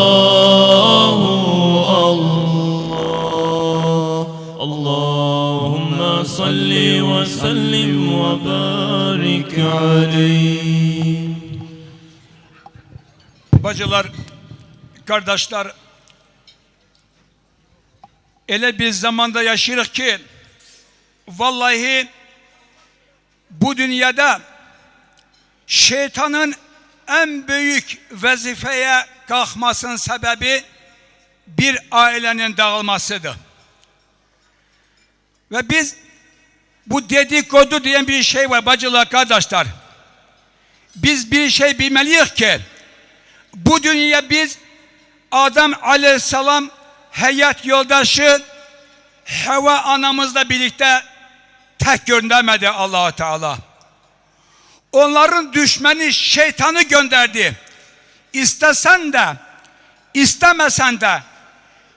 Allah. Allahümme salli ve sellim ve barik aleyh. Bacılar, kardeşler, öyle bir zamanda yaşıyoruz ki vallahi bu dünyada şeytanın en büyük vazifeye kalkmasının sebebi bir ailenin dağılmasıdır. Ve biz bu dedikodu diyen bir şey var bacılar, kardeşler. Biz bir şey bilmeliyiz ki bu dünya biz Adem aleyhisselam hayat yoldaşı Havva anamızla birlikte tek göndermedi Allah-u Teala. Onların düşmanı şeytanı gönderdi. İstesen de istemesen de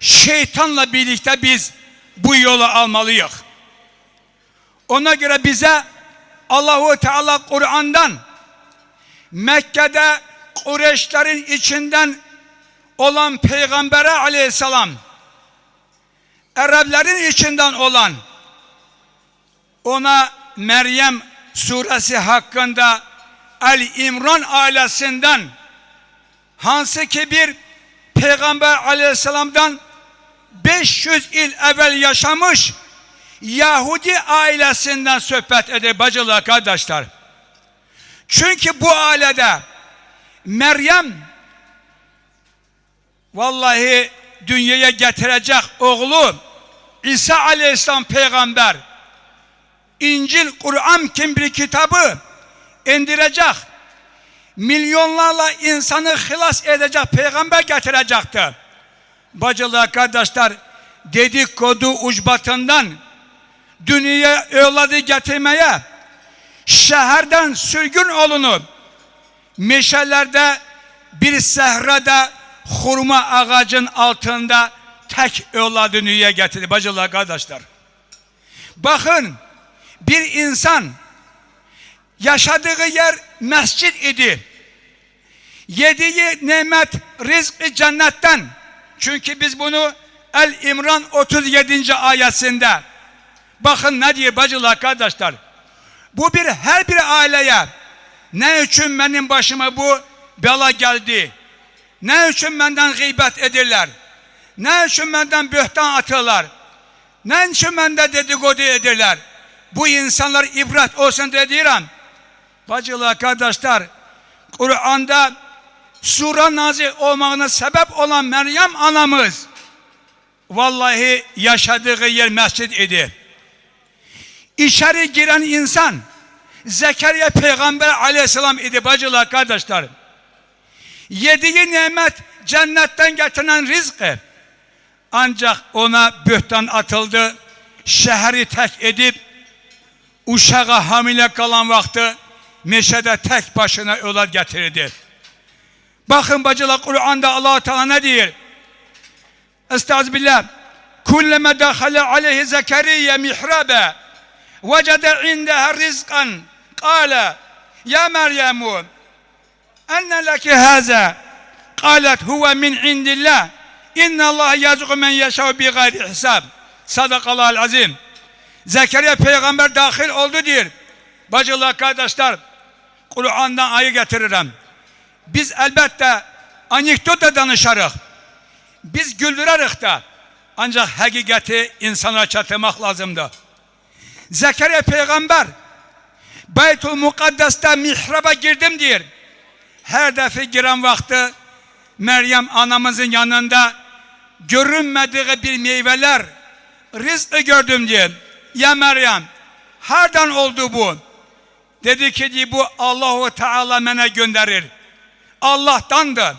şeytanla birlikte biz bu yolu almalıyız. Ona göre bize Allah-u Teala Kur'an'dan Mekke'de Kureyşlerin içinden olan Peygambere aleyhisselam, Arapların içinden olan ona Meryem suresi hakkında El-İmran ailesinden hansı ki bir Peygamber aleyhisselamdan 500 yıl evvel yaşamış Yahudi ailesinden sohbet eder bacılar, kardeşler. Çünkü bu ailede Meryem vallahi dünyaya getirecek oğlu İsa aleyhisselam peygamber İncil, Kur'an kim bir kitabı indirecek, milyonlarla insanı hilas edecek peygamber getirecekti. Bacılar, kardeşler, dedikodu ucbatından dünyaya evladı getirmeye şehirden sürgün olunup meşelerde bir sehrada hurma ağacın altında tek evladı dünyaya getirdi bacılar, kardeşler. Bakın, bir insan yaşadığı yer mescit idi. Yediği nimet rızkı cennetten. Çünkü biz bunu El-İmran 37. ayetinde bakın ne diyor bacılar, kardeşler. Bu bir her bir aileye ne için benim başıma bu bela geldi? Ne için benden gıybet edirler? Ne için benden bühtan atırlar? Ne için benden dedikodu edirler? Bu insanlar ibret olsun dediğim. Bacılar, kardeşler, Kur'an'da sure nazil olmağına sebep olan Meryem anamız vallahi yaşadığı yer mescid idi. İçeri giren insan Zekeriya peygamber aleyhisselam idi bacılar, kardeşler. Yediği nimet cennetten getirilen rızkı. Ancak ona bühtan atıldı. Şehri tek edip uşağa hamile kalan vakti meşede tek başına evlat getirirdi. Bakın bacılar, Kur'an'da Allah-u Teala ne diyor? Estağfirullah. Kulleme dahale aleyhi Zekeriya mihrabe vecede indeha rizkan kâle ya Meryemu enne leki hâze kâlet huve min indillah inna Allah yazıku men yeşâv bi gayri hisab. Sadakallahu azim. Zekeriya peygamber dahil oldu diyor. Bacılar, kardeşler, Kur'an'dan ayı getiririm. Biz elbette anekdot da danışarıq. Biz güldürərək də. Ancaq həqiqəti insanlara çatırmaq lazımdır. Zekeriya peygamber Beytül Mukaddes'te mihraba girdim diyor. Her defa giren vakti Meryem anamızın yanında görünmediği bir meyveler rızkı gördüm diyor. Ya Meryem, hardan oldu bu? Dedi ki bu Allahu Teala bana gönderir. Allah'tandır.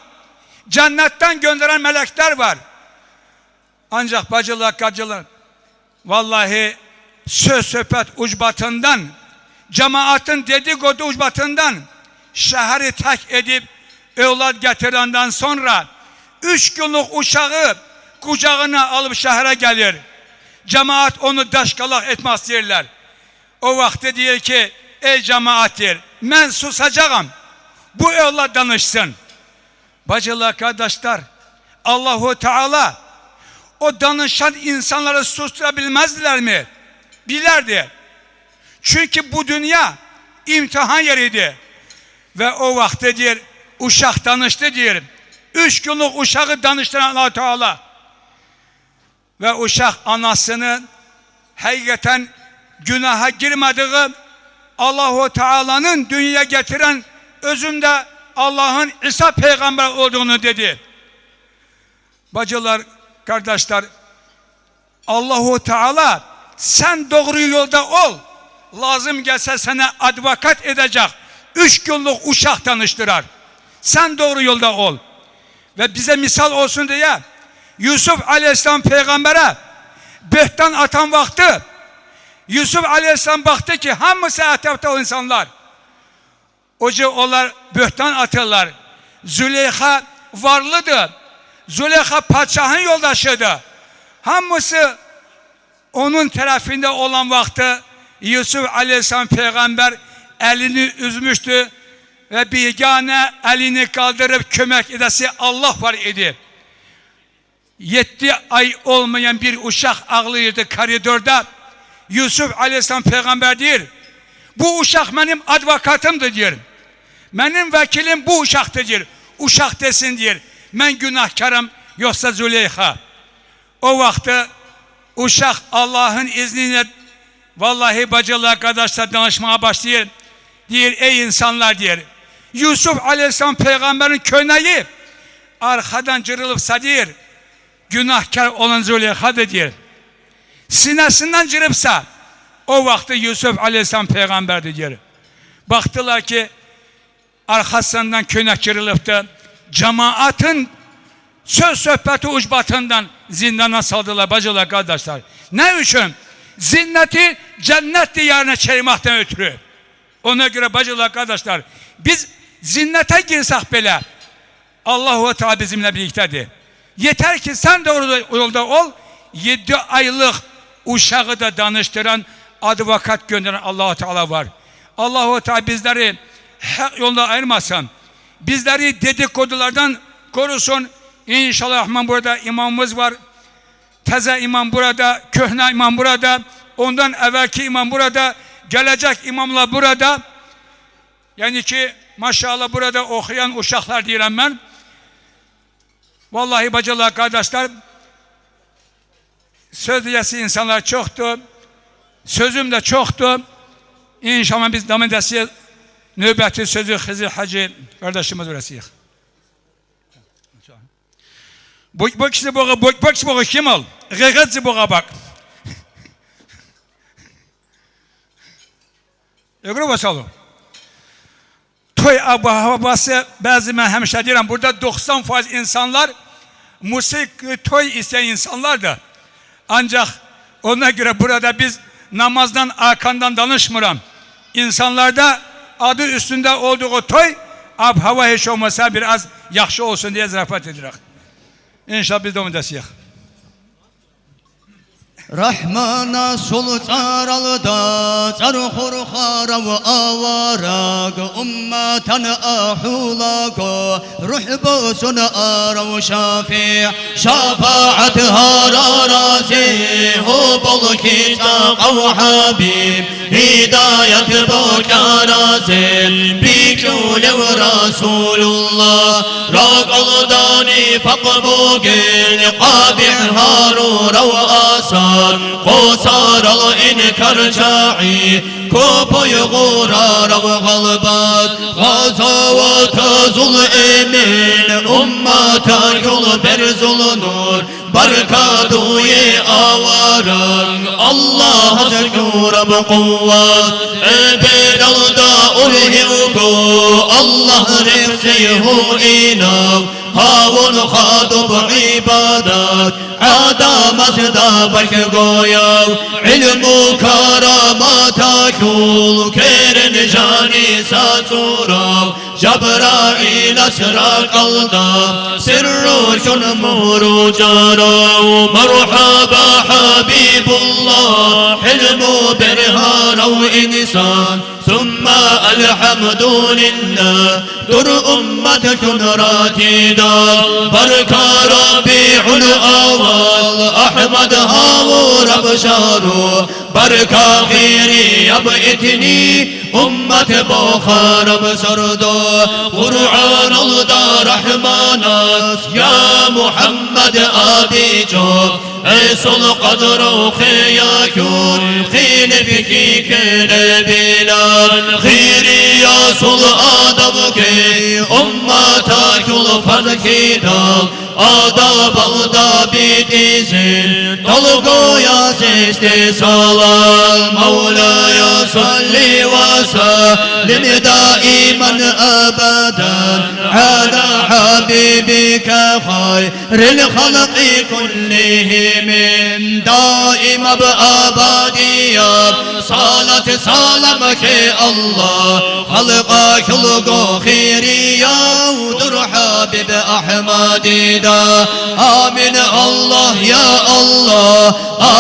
Cennetten gönderen melekler var. Ancak bacılar, kardeşler, vallahi söz söhbət ucbatından, cemaatın dedikodu ucbatından şehri tek edip evlat getirenden sonra 3 günlük uşağı kucağına alıp şehre gelir. Cemaat onu daşkalak etmez derler. O vakti diyor ki ey cemaattir, ben susacağım. Bu evlat danışsın. Bacılar, kardeşler, Allahu Teala o danışan insanları susturabilmezdiler mi? Bilerdi. Çünkü bu dünya imtihan yeriydi. Ve o vakti diyor, uşak danıştı diyor. 3 günlük uşağı danıştıran Allah Teala. Ve uşak anasını hakikaten günaha girmediği Allahu Teala'nın dünyaya getiren özünde Allah'ın İsa peygamber olduğunu dedi. Bacılar, kardeşler, Allahu Teala sen doğru yolda ol. Lazım gelse sana advokat edecek. 3 günlük uşak tanıştırar. Sen doğru yolda ol. Ve bize misal olsun diye Yusuf Aleyhisselam peygambere böhtan atan vakti Yusuf Aleyhisselam baktı ki hamısı etrafta o insanlar. Oca onlar böhtan atırlar. Züleyha varlıdır. Züleyha padişahın yoldaşıydı. Hamısı onun tarafında olan vakti Yusuf Aleyhisselam peygamber elini üzmüştü ve bigane elini kaldırıp kömek edesi Allah var idi. 7 ay olmayan bir uşak ağlıyordu koridorda. Yusuf Aleyhisselam peygamber diyor, bu uşak benim advokatımdır diyor. Benim vekilim bu uşaktır diyor. Uşak desin diyor. Ben günahkarım yoksa Züleyha. O vakti uşak Allah'ın izniyle vallahi bacılar, arkadaşlar danışmaya başlıyor. Diyor ey insanlar diyor. Yusuf Aleyhisselam peygamberin köneği arkadan cırılıpsa diyor. Günahkar olan Züleyha'dır diyor. Sinesinden cırıpsa o vakti Yusuf Aleyhisselam peygamberdir diyor. Baktılar ki arkasından könek cırılıptı. Cemaatın söz sohbeti ucbatından zindana saldılar bacılar, kardeşler. Ne için? Zinneti cennet diyarına çevirmekten ötürü. Ona göre bacılar, kardeşler, biz zinnete girsek bile Allahu Teala bizimle birliktedir. Yeter ki sen doğru yolda ol. 7 aylık uşağı da danıştıran advokat gönderen Allahu Teala var. Allahu Teala bizleri hak yolda ayırmasın. Bizleri dedikodulardan korusun. İnşallah Rahman, burada imamımız var. Teze imam burada, köhne imam burada, ondan evvelki imam burada, gelecek imamlar burada. Yani ki maşallah burada okuyan uşaklar diyorum ben. Vallahi bacılar, kardeşler, söz diyesi insanlar çoktu. Sözüm de çoktu. İnşallah biz devam edeceğiz. Nöbeti sözü Hızır Hacı kardeşimiz öğretecek. Bu kişi boğa kim ol? Gıgıtçı boğa bak. Ögürü basalım. Toy abası bazı ben hemşire diyorum. Burada 90% insanlar musik toy isteyen insanlar da. Ancak ona göre burada biz namazdan arkandan danışmıram. İnsanlarda adı üstünde olduğu toy hava hiç olmasa biraz yaxşı olsun diye zarafat edirik. İnşallah biz de onu destek. Rahmana sultan alda çarxur xarav avarak ummatan ahulak ruh bosun arav şafi şafaat hararazi hu bol kitaq av habib هداية بكرازل بكل رسول الله راق الداني فقبوكين قابع هارور وآثار قصار الإنكار شاعي كوب يغرار وغلبات غزوات ظلمين أمتك البرز النور بركاته آوارك الله سكور بقوات ابن الداء الهوكو الله رفسيه إناو هاون خاطب عبادات عدا مصدابك قويا علم كراماتك كيرن جاني ساتورا جبرائيل أسرق الدار سر شنمور جارا مرحبا حبيب الله حلم برهان وإنسان ثم الحمد لله در أمتك راتدا بركة ربيع الأول أحمد هاور بشارو بركة خيري يبئتني أمة بخار بسردو قرآن الله رحمانات يا محمد أبي جوب ايصل قدر خياكون خين بكي كل بلال خيري يا صل آدمك أمتك الفرق دال آداب الدا بيتزل طلقو يا سيستي صلاة مولاي صلي وسلم دائما أبدا على حبيبك خير الخلق كلهم دائم بأبدية صلاة سلامك الله خلقك خلق خيريا ودر حبيب أحمد دا آمين الله يا الله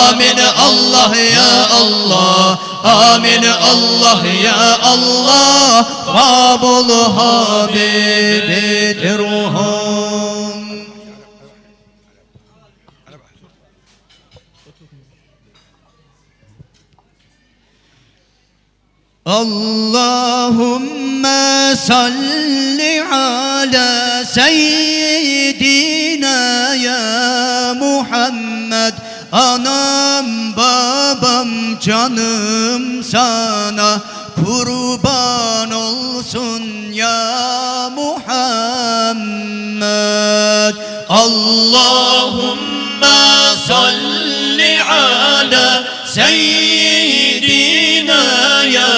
آمين الله يا الله آمين الله يا الله قابل حبيب ترهم اللهم صل على سيدنا يا محمد anam babam canım sana kurban olsun ya Muhammed Allahümme salli ala seyyidina ya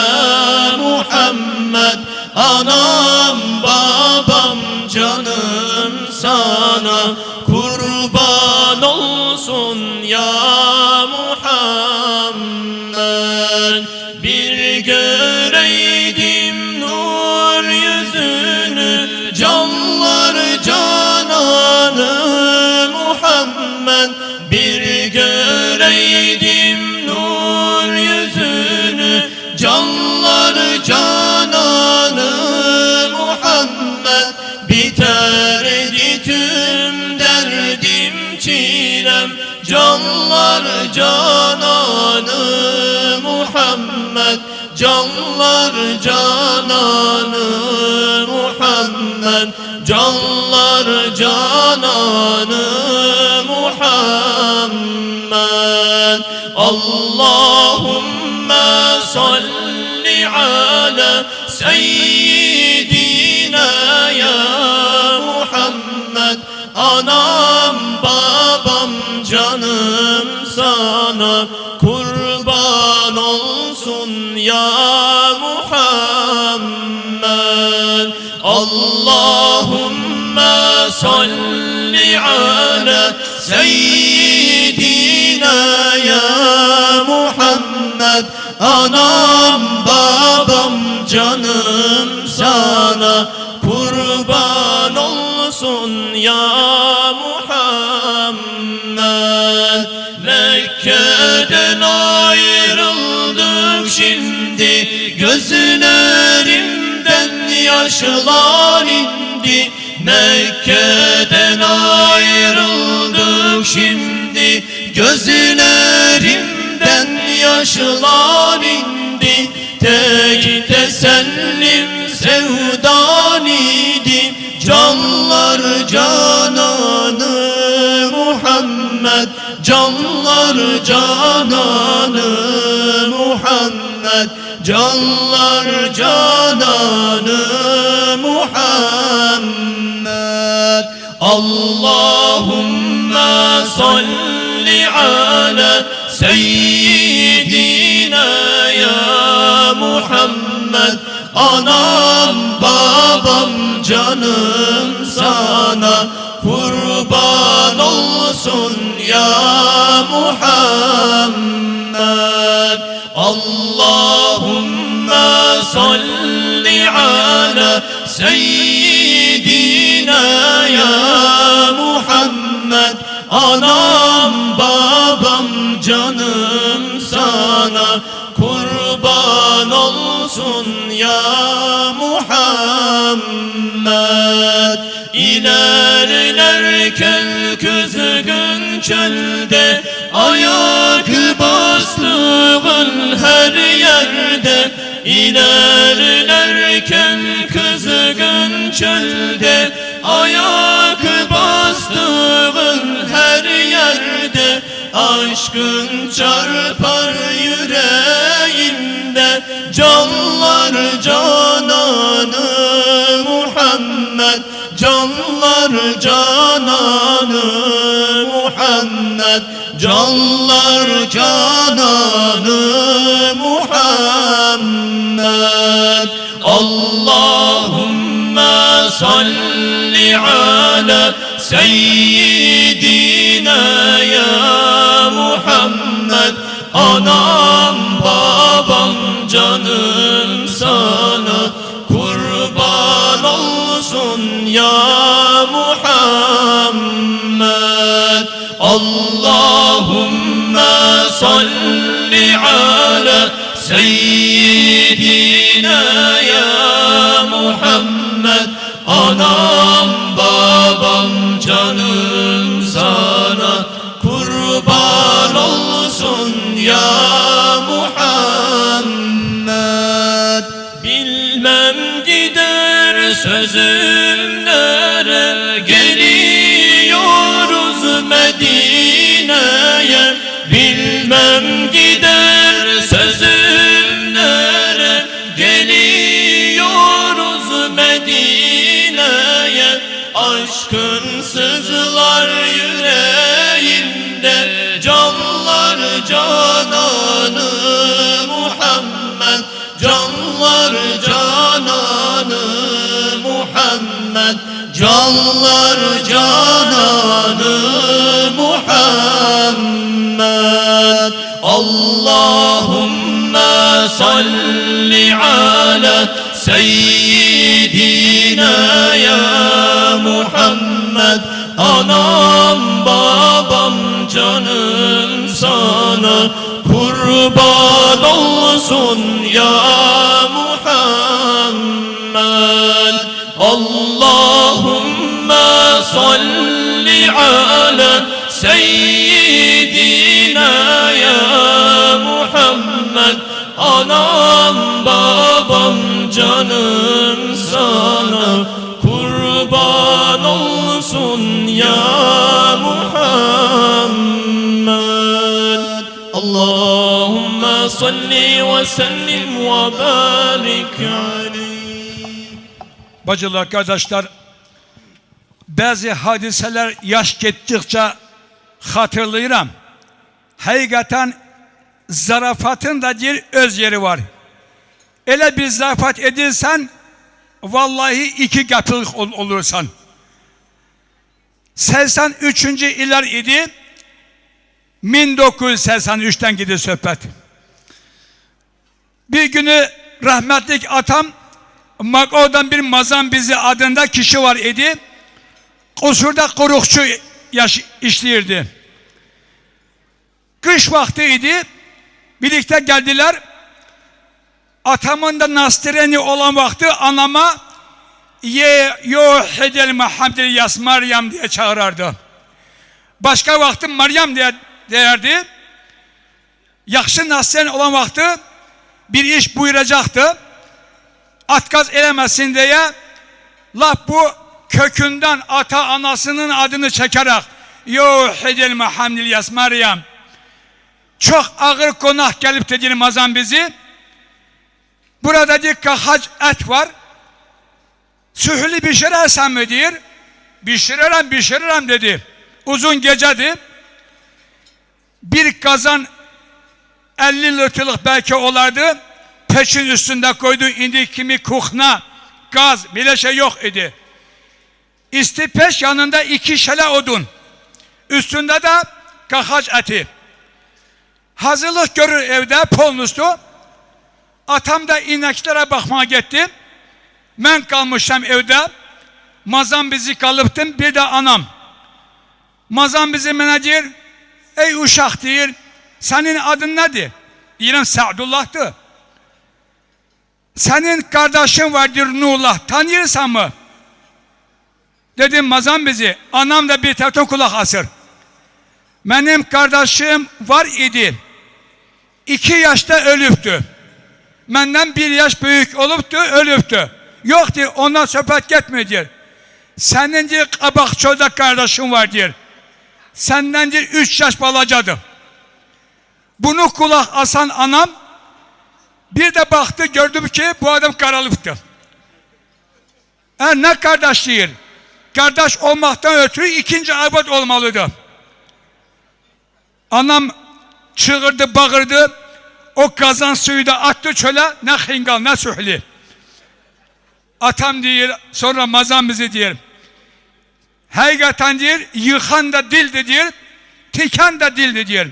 Muhammed anam babam canım sana kurban olsun ya Muhammed bir göreydim nur yüzünü canlar cananı Muhammed bir göreydim nur yüzünü canlar cananı Muhammed biterdi tüm derdim çilem canlar cananı Muhammed canlar cananı Muhammed canlar cananı Muhammed Allahümme salli ala seyyidina ya Muhammed anam babam canım sana kurban olsun ya Muhammed Allahümme salli ala seyyidina ya Muhammed anam babam canım sana kurban olsun ya Muhammed Mekke'den ayrıldık şimdi gözlerimden yaşlar indi Mekke'den ayrıldık şimdi gözlerimden yaşlar indi idi, tek tesellim sevdan idi. Canlar cananı Muhammed, canlar cananı Muhammed, canlar cananı Muhammed. Allahümme salli ala seyyidina ya Muhammed. Anam babam canım sana kurban olsun ya Muhammed. Allahümme salli ala seyyidina ya Muhammed. Anam babam canım sana kurban olsun ya Muhammed. İlerlerken kızgın çölde, ayak bastığın her yerde. İlerlerken kızgın çölde, ayak bastığın her yerde. Aşkın çarpar yüreğimde, canlar cananı Muhammed, canlar cananı Muhammed, canlar cananı Muhammed. Allahümme salli ala seyyidina ya Muhammed. Anam babam canım sana kurban olsun ya Muhammed. Allahümme salli ala seyyidina ya Muhammed. Anam babam canım sana kurban olsun ya Muhammed. Bilmem gider sözüm nere, geliyoruz Medine'ye. Bilmem gider sözüm nere, geliyoruz Medine'ye. Aşkın sızlar yüreğimde, canlar cananı Muhammed, canlar cananı Muhammed, canlar cananı Muhammed. Allahümme salli ala seyyidina ya Muhammed. Anam babam canım sana kurban olsun ya Muhammed. Allahümme salli ala seyyidina ya Muhammed. Anam babam canım sana kurban olsun ya Muhammed. Allahümme salli ve sellim ve barik aleyh. Bacılar, kardeşler, bazı hadiseler yaş gittikçe hatırlayıram. Hakikaten zarafatın da bir öz yeri var. Öyle bir zarafat edilsen, vallahi iki katılık olursan. 83. yıllar idi, 1983'ten gidiyor sohbet. Bir günü rahmetlik atam, Mako'dan bir Mazan bizi adında kişi var idi. Kusurda kurukçu işlirdi. Kış vakti idi, birlikte geldiler. Atamın da Nastireni olan vakti anama ye yuhidel Muhammed'il yas Meryem diye çağırırdı. Başka vakti Meryem diye derdi. Yakşı Nastireni olan vakti bir iş buyuracaktı. Atgaz elemesin diye laf bu kökünden ata anasının adını çekerek Yuhidil Muhammedil Yas Meryem çok ağır konak gelip de Ramazan bizi burada diyor ki hac et var sühülü pişirersen mi diyor pişiririm dedi uzun gecedi bir kazan 50 litrelik belki olardı peşin üstünde koydu indi kimi kuhna gaz bile şey yok idi İstipeş yanında 2 şele odun üstünde de kahaç eti hazırlık görür evde polnustu atam da ineklere bakmaya gitti ben kalmışım evde mazan bizi kalıptım bir de anam mazan bizi bana diyor ey uşak diyor senin adın nedir diyorum Sa'dullah'tı senin kardeşin var diyor Nurullah tanıyorsan mı dedim mazan bizi anam da bir taraftan kulak asır benim kardeşim var idi 2 yaşta ölüptü benden 1 yaş büyük oluptu ölüptü yok diyor ondan sohbet gitmiyor diyor senin diyor kabak çölde kardeşin var diyor senden diyor 3 yaş balacadı bunu kulak asan anam bir de baktı gördüm ki bu adam karalıptı ne kardeş diyor kardeş olmaktan ötürü 2. abad olmalıdır anam çığırdı bağırdı o kazan suyu da attı çöle ne hingal ne sühli atam diyor sonra mazan bizi diyor hakikaten diyor yıkan da dildi diyor tiken de dildi diyor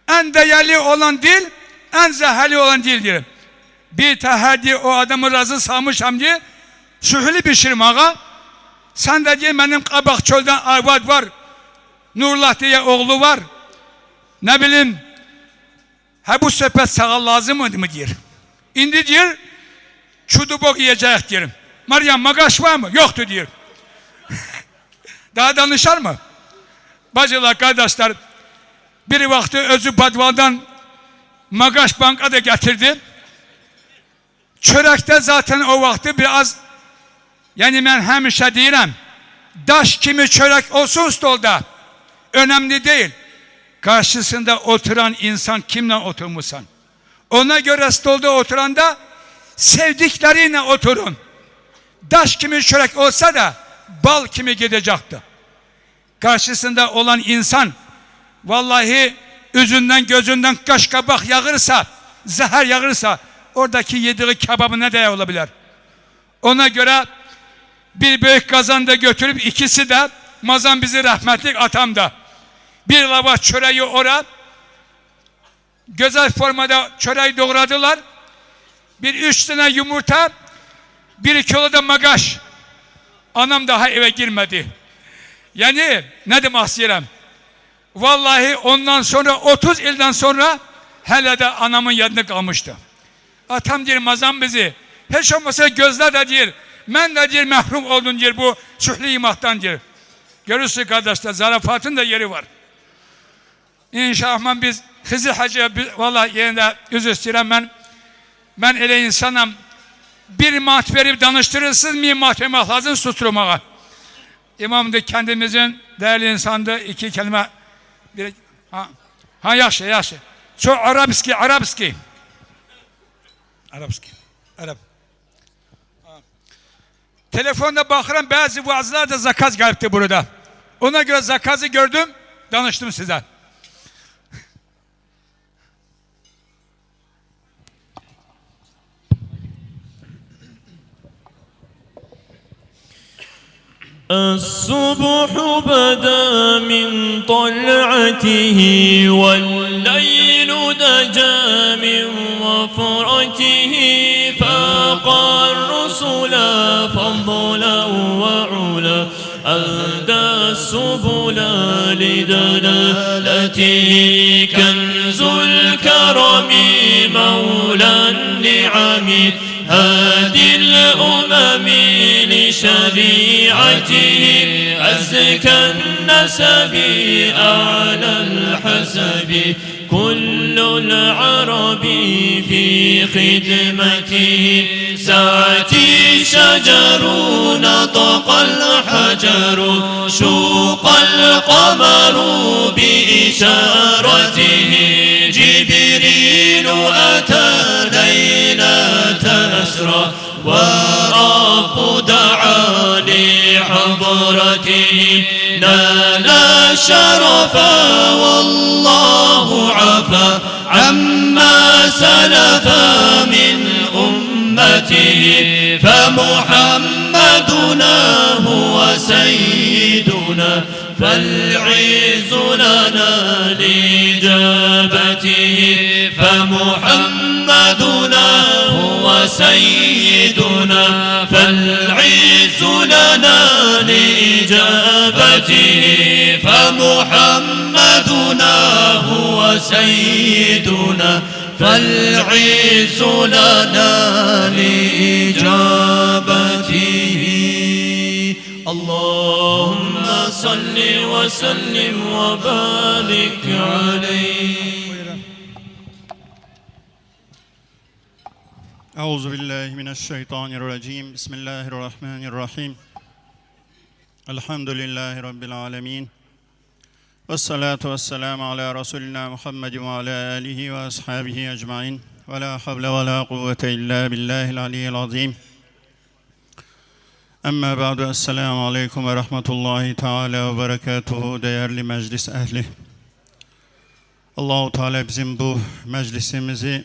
en değerli olan dil en zehirli olan dil diyor bir tehedi o adamı razı salmışam diye sühli pişirmeye sen de diyor benim kabak çölden abad var Nurullah diye oğlu var ne bileyim bu sohbet sana lazım mı diyor indi diyor çudubok yiyecek diyorum Meryem magaş var mı yoktu diyor daha danışar mı bacılar kardeşler bir vakti özü badvaldan magaş banka da getirdi çörekte zaten o vakti biraz yani ben hemşe diyorum daş kimi çörek olsun stolda önemli değil karşısında oturan insan kimle oturmuşsan ona göre stolda oturan da sevdikleriyle oturun daş kimi çörek olsa da bal kimi gidecekti karşısında olan insan vallahi üzünden gözünden kaş kabak yağırsa zehir yağırsa oradaki yediği kebabı ne de olabilir ona göre bir büyük kazanda götürüp ikisi de mazan bizi rahmetlik atam da bir lavaş çöreği ora güzel formada çöreği doğradılar bir 3 tane yumurta 1 kilo da magaş anam daha eve girmedi yani ne demek istiyorum vallahi ondan sonra 30 yıldan sonra hele de anamın yanında kalmıştı atam diyor mazan bizi hiç olmasa gözler de diyor ben de diyor mahrum oldum diyor bu sühli imaktan diyor görürsün kardeşler zarafatın da yeri var İnşallah biz Hızır Hacı'ya vallahi yerinde yüz istiyorum ben öyle insanım bir maht verip danıştırırsınız mı mahkeme lazım susturmaya İmam da kendimizin değerli insandı 2 kelime bir yaşa çok Arapski Arap telefonda bakıram bazı vaazlar da zakaz gelipti burada ona göre zakazı gördüm danıştım size الصبح بدا من طلعته والليل دجى من وفرته فاق الرسل فضلا وعلا أهدى السبل لدلالته كنز الكرم مولى النعم هادي الأمم لشريعته أزكى النسب أعلى الحسب كل العرب في خدمته ساعتي شجر نطق الحجر شوق القمر بإشارته جبريل أتى ليلة أسرى ورب دعا لحضرته نال الشرف والله عفا عما سلف من أمته فمحمدنا هو سيدنا فالعز لنا لإجابته فمحمدنا هو سيدنا فالعز لنا لإجابته فمحمدنا هو سيدنا فالعز لنا لإجابته اللهم صل وسلم وبارك عليه. أعوذ بالله من الشيطان الرجيم بسم الله الرحمن الرحيم الحمد لله رب العالمين والصلاة والسلام على رسولنا محمد وعلى آله وأصحابه أجمعين ولا حول ولا قوة إلا بالله العلي العظيم. Amma ba'du, esselamu aleyküm ve rahmetullahi teala ve berekatuhu, değerli meclis ehli. Allahu Teala bizim bu meclisimizi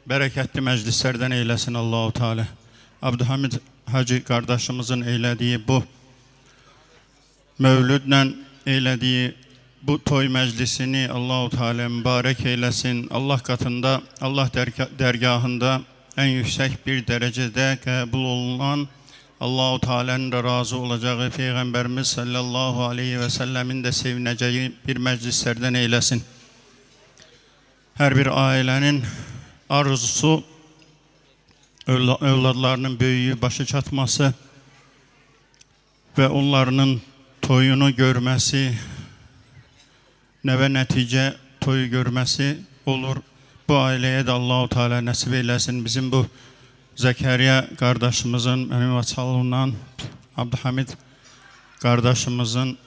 bereketli meclislerden eylesin Allahu Teala. Abdülhamid Hacı kardeşimizin eylediği bu mevlüdle eylediği bu toy meclisini Allahu Teala mübarek eylesin. Allah katında, Allah dergahında en yüksek bir derecede kabul olunan, Allah-u Teala'nın da razı olacağı Peygamberimiz sallallahu aleyhi ve sellemin de sevineceği bir meclislerden eylesin. Her bir ailenin arzusu, evlatlarının büyüğü, başı çatması ve onlarının toyunu görmesi, neve netice toyu görmesi olur. Bu aileye de Allah-u Teala nasip eylesin. Bizim bu Zekeriya kardeşimizin, benim vasalından Abdülhamid kardeşimizin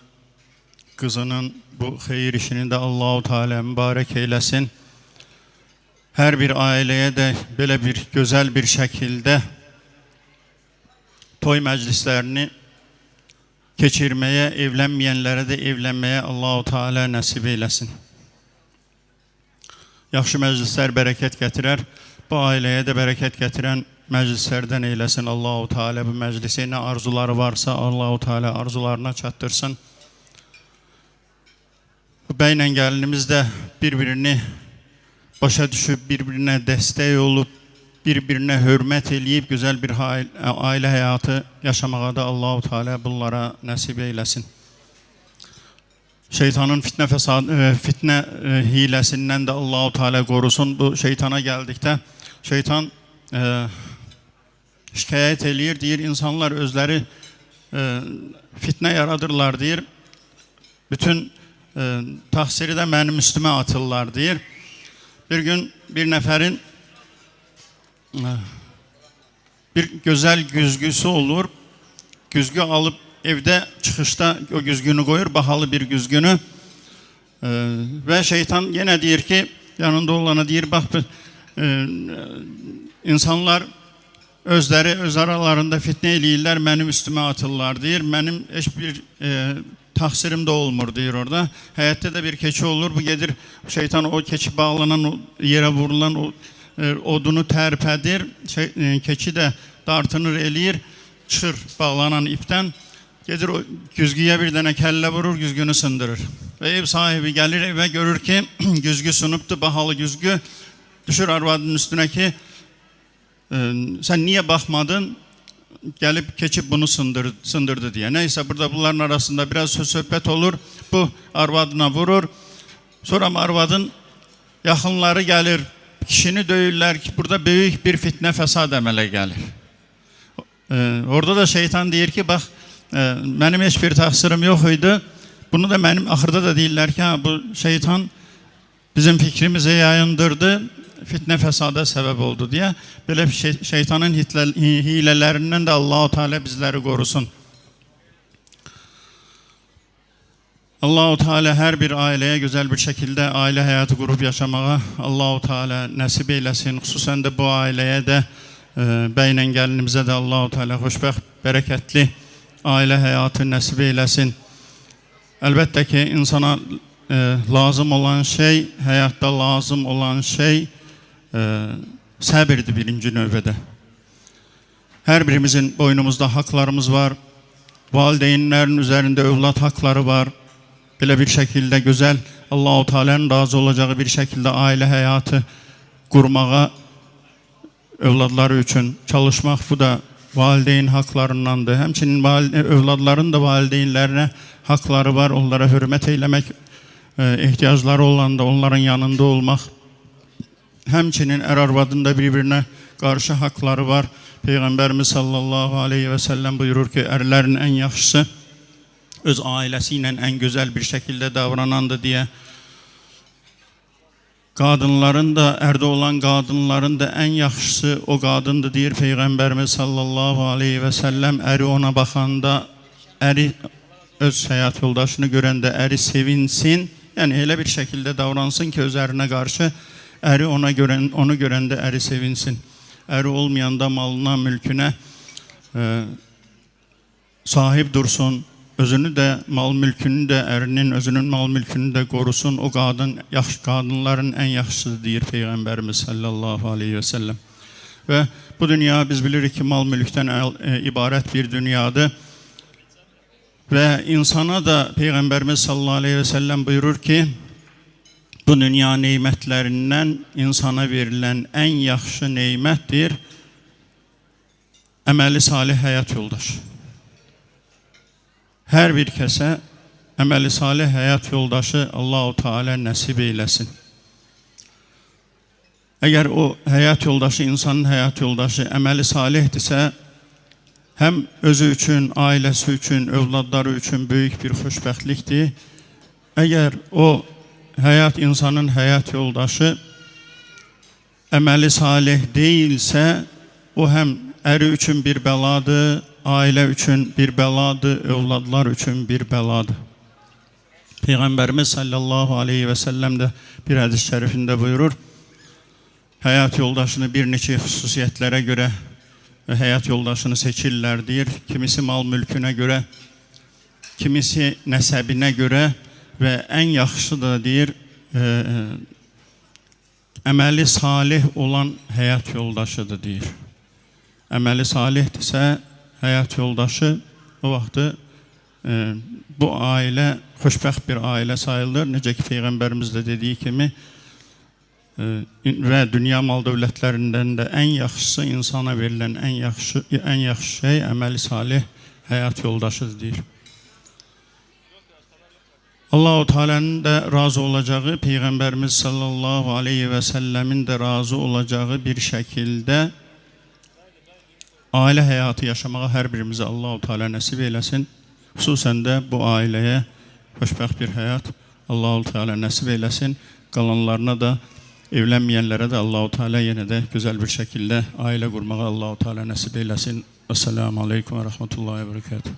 kızının bu hayır işini de Allah-u Teala mübarek eylesin. Her bir aileye de böyle bir güzel bir şekilde toy meclislerini geçirmeye, evlenmeyenlere de evlenmeye Allah-u Teala nasip eylesin. Yaxşı meclisler bereket getirer. Bu aileye de bereket getiren meclislerden eylesin Allah-u Teala. Bu meclise ne arzuları varsa Allah-u Teala arzularına çattırsın. Bu beyle gelinimiz de birbirini başa düşüp, birbirine destek olup, birbirine hürmet eləyib güzel bir aile hayatı yaşamağa da Allah-u Teala bunlara nasip eylesin. Şeytanın fitne hilesinden de Allah-u Teala korusun. Bu şeytana geldikte şeytan şikayet eləyir, deyir insanlar özleri fitne yaradırlar, deyir. Bütün tahsiri de benim üstüme atırlar, deyir. Bir gün bir neferin bir güzel güzgüsü olur. Güzgü alıp evde çıkışta o güzgünü koyur, bahalı bir güzgünü. Ve şeytan yine deyir ki, yanında olana deyir, bak insanlar özleri öz aralarında fitne eləyirlər, benim üstüme atırlar, deyir. Benim hiçbir tahsirim de olmur, deyir orada. Hayatta da bir keçi olur, bu gelir şeytan o keçi bağlanan, o yere vurulan o odunu terpedir. Keçi de dartınır eləyir, çıxır bağlanan ipten. Gelir o güzgüye bir tane kelle vurur, güzgünü sındırır. Ve ev sahibi gelir eve, görür ki güzgü sunuptu, bahalı güzgü. Düşür arvadının üstüne ki sen niye bakmadın? Gelip keçip bunu sındırdı diye. Neyse burada bunların arasında biraz söz sohbet olur. Bu arvadına vurur. Sonra arvadın yakınları gelir. Kişini döyürler ki burada büyük bir fitne fesad emele gelir. Orada da şeytan deyir ki bak benim hiçbir tahsirim yok idi. Bunu da benim ahırda da deyirlər ki bu şeytan bizim fikrimizi yayındırdı, fitne fesada sebep oldu diye. Böyle bir şeytanın hilelerinden de Allah-u Teala bizleri korusun. Allah-u Teala her bir aileye güzel bir şekilde aile hayatı kurup yaşamaya Allah-u Teala nasip eylesin. Hususen de bu aileye de beynen gelinimize de Allah-u Teala hoşbəxt, bereketli aile hayatı nasip eylesin. Elbette ki insana lazım olan şey, hayatta lazım olan şey sabirdir birinci növbədə. Her birimizin boynumuzda haklarımız var. Valideynlerin üzerinde evlat hakları var. Böyle bir şekilde güzel, Allah-u Teala'nın razı olacağı bir şekilde aile hayatı kurmağa, evlatları için çalışmak, bu da valideyn haklarındandır. Hemçinin evlatların da valideynlerine hakları var. Onlara hürmet eylemek, ihtiyaçları olan da onların yanında olmak. Hemçinin arvadın da birbirine karşı hakları var. Peygamberimiz sallallahu aleyhi ve sellem buyurur ki erlerin en yaxşısı öz ailesiyle en güzel bir şekilde davranandı diye. Kadınların da, erde olan kadınların da en yaxşısı o kadındı diyor Peygamberimiz sallallahu aleyhi ve sellem. Eri ona bakanda, eri öz hayat yoldaşını görende eri sevinsin. Yani öyle bir şekilde davransın ki üzerine karşı eri onu görende eri sevinsin. Eri olmayan da malına, mülküne sahip dursun. Özünü de, mal mülkünü de, erinin özünün mal mülkünü de korusun. O kadınların en yaxşısıdır deyir Peygamberimiz sallallahu aleyhi ve sellem. Ve bu dünya biz bilirik ki mal mülkten ibaret bir dünyadır. Ve insana da Peygamberimiz sallallahu aleyhi ve sellem buyurur ki bu dünya nimetlerinden insana verilen en yaxşı nimettir əməli salih hayat yoldaşı. Her bir kese əməli salih hayat yoldaşı Allah-u Teala nasip eylesin. Eğer o hayat yoldaşı, insanın hayat yoldaşı əməli salihdirsə, hem özü için, ailesi için, evlatları için büyük bir xoşbəxtlikdir. Eğer o insanın hayat yoldaşı əməli salih değilse, o hem eri için bir beladır, aile için bir beladır, evlatlar için bir beladır. Peygamberimiz sallallahu aleyhi ve sellem de bir hadis-i şerifinde buyurur. Hayat yoldaşını bir neçə hususiyetlere göre hayat yoldaşını seçirler diyor. Kimisi mal mülküne göre, kimisi nesebine göre ve en yaxşısı da diyor əməli salih olan hayat yoldaşıdır diyor. Əməli salihdirsə hayat yoldaşı o vaxtı bu aile xoşbəxt bir aile sayılır. Necə ki Peygamberimiz de dediği kimi ve dünya mal dövlətlerinden de en yaxşısı, insana verilen en yaxşı şey əməli salih hayat yoldaşıdır deyir. Allah-u Teala'nın da razı olacağı, Peygamberimiz sallallahu aleyhi ve sellemin de razı olacağı bir şekilde aile hayatı yaşamağa her birimize Allah-u Teala nasip eylesin. Hususen de bu aileye xoşbəxt bir hayat Allah-u Teala nasip eylesin. Kalanlarına da, evlenmeyenlere de Allah-u Teala yine de güzel bir şekilde aile kurmağa Allah-u Teala nasip eylesin. Esselamu Aleyküm ve Rahmetullahi ve Berekatuhu.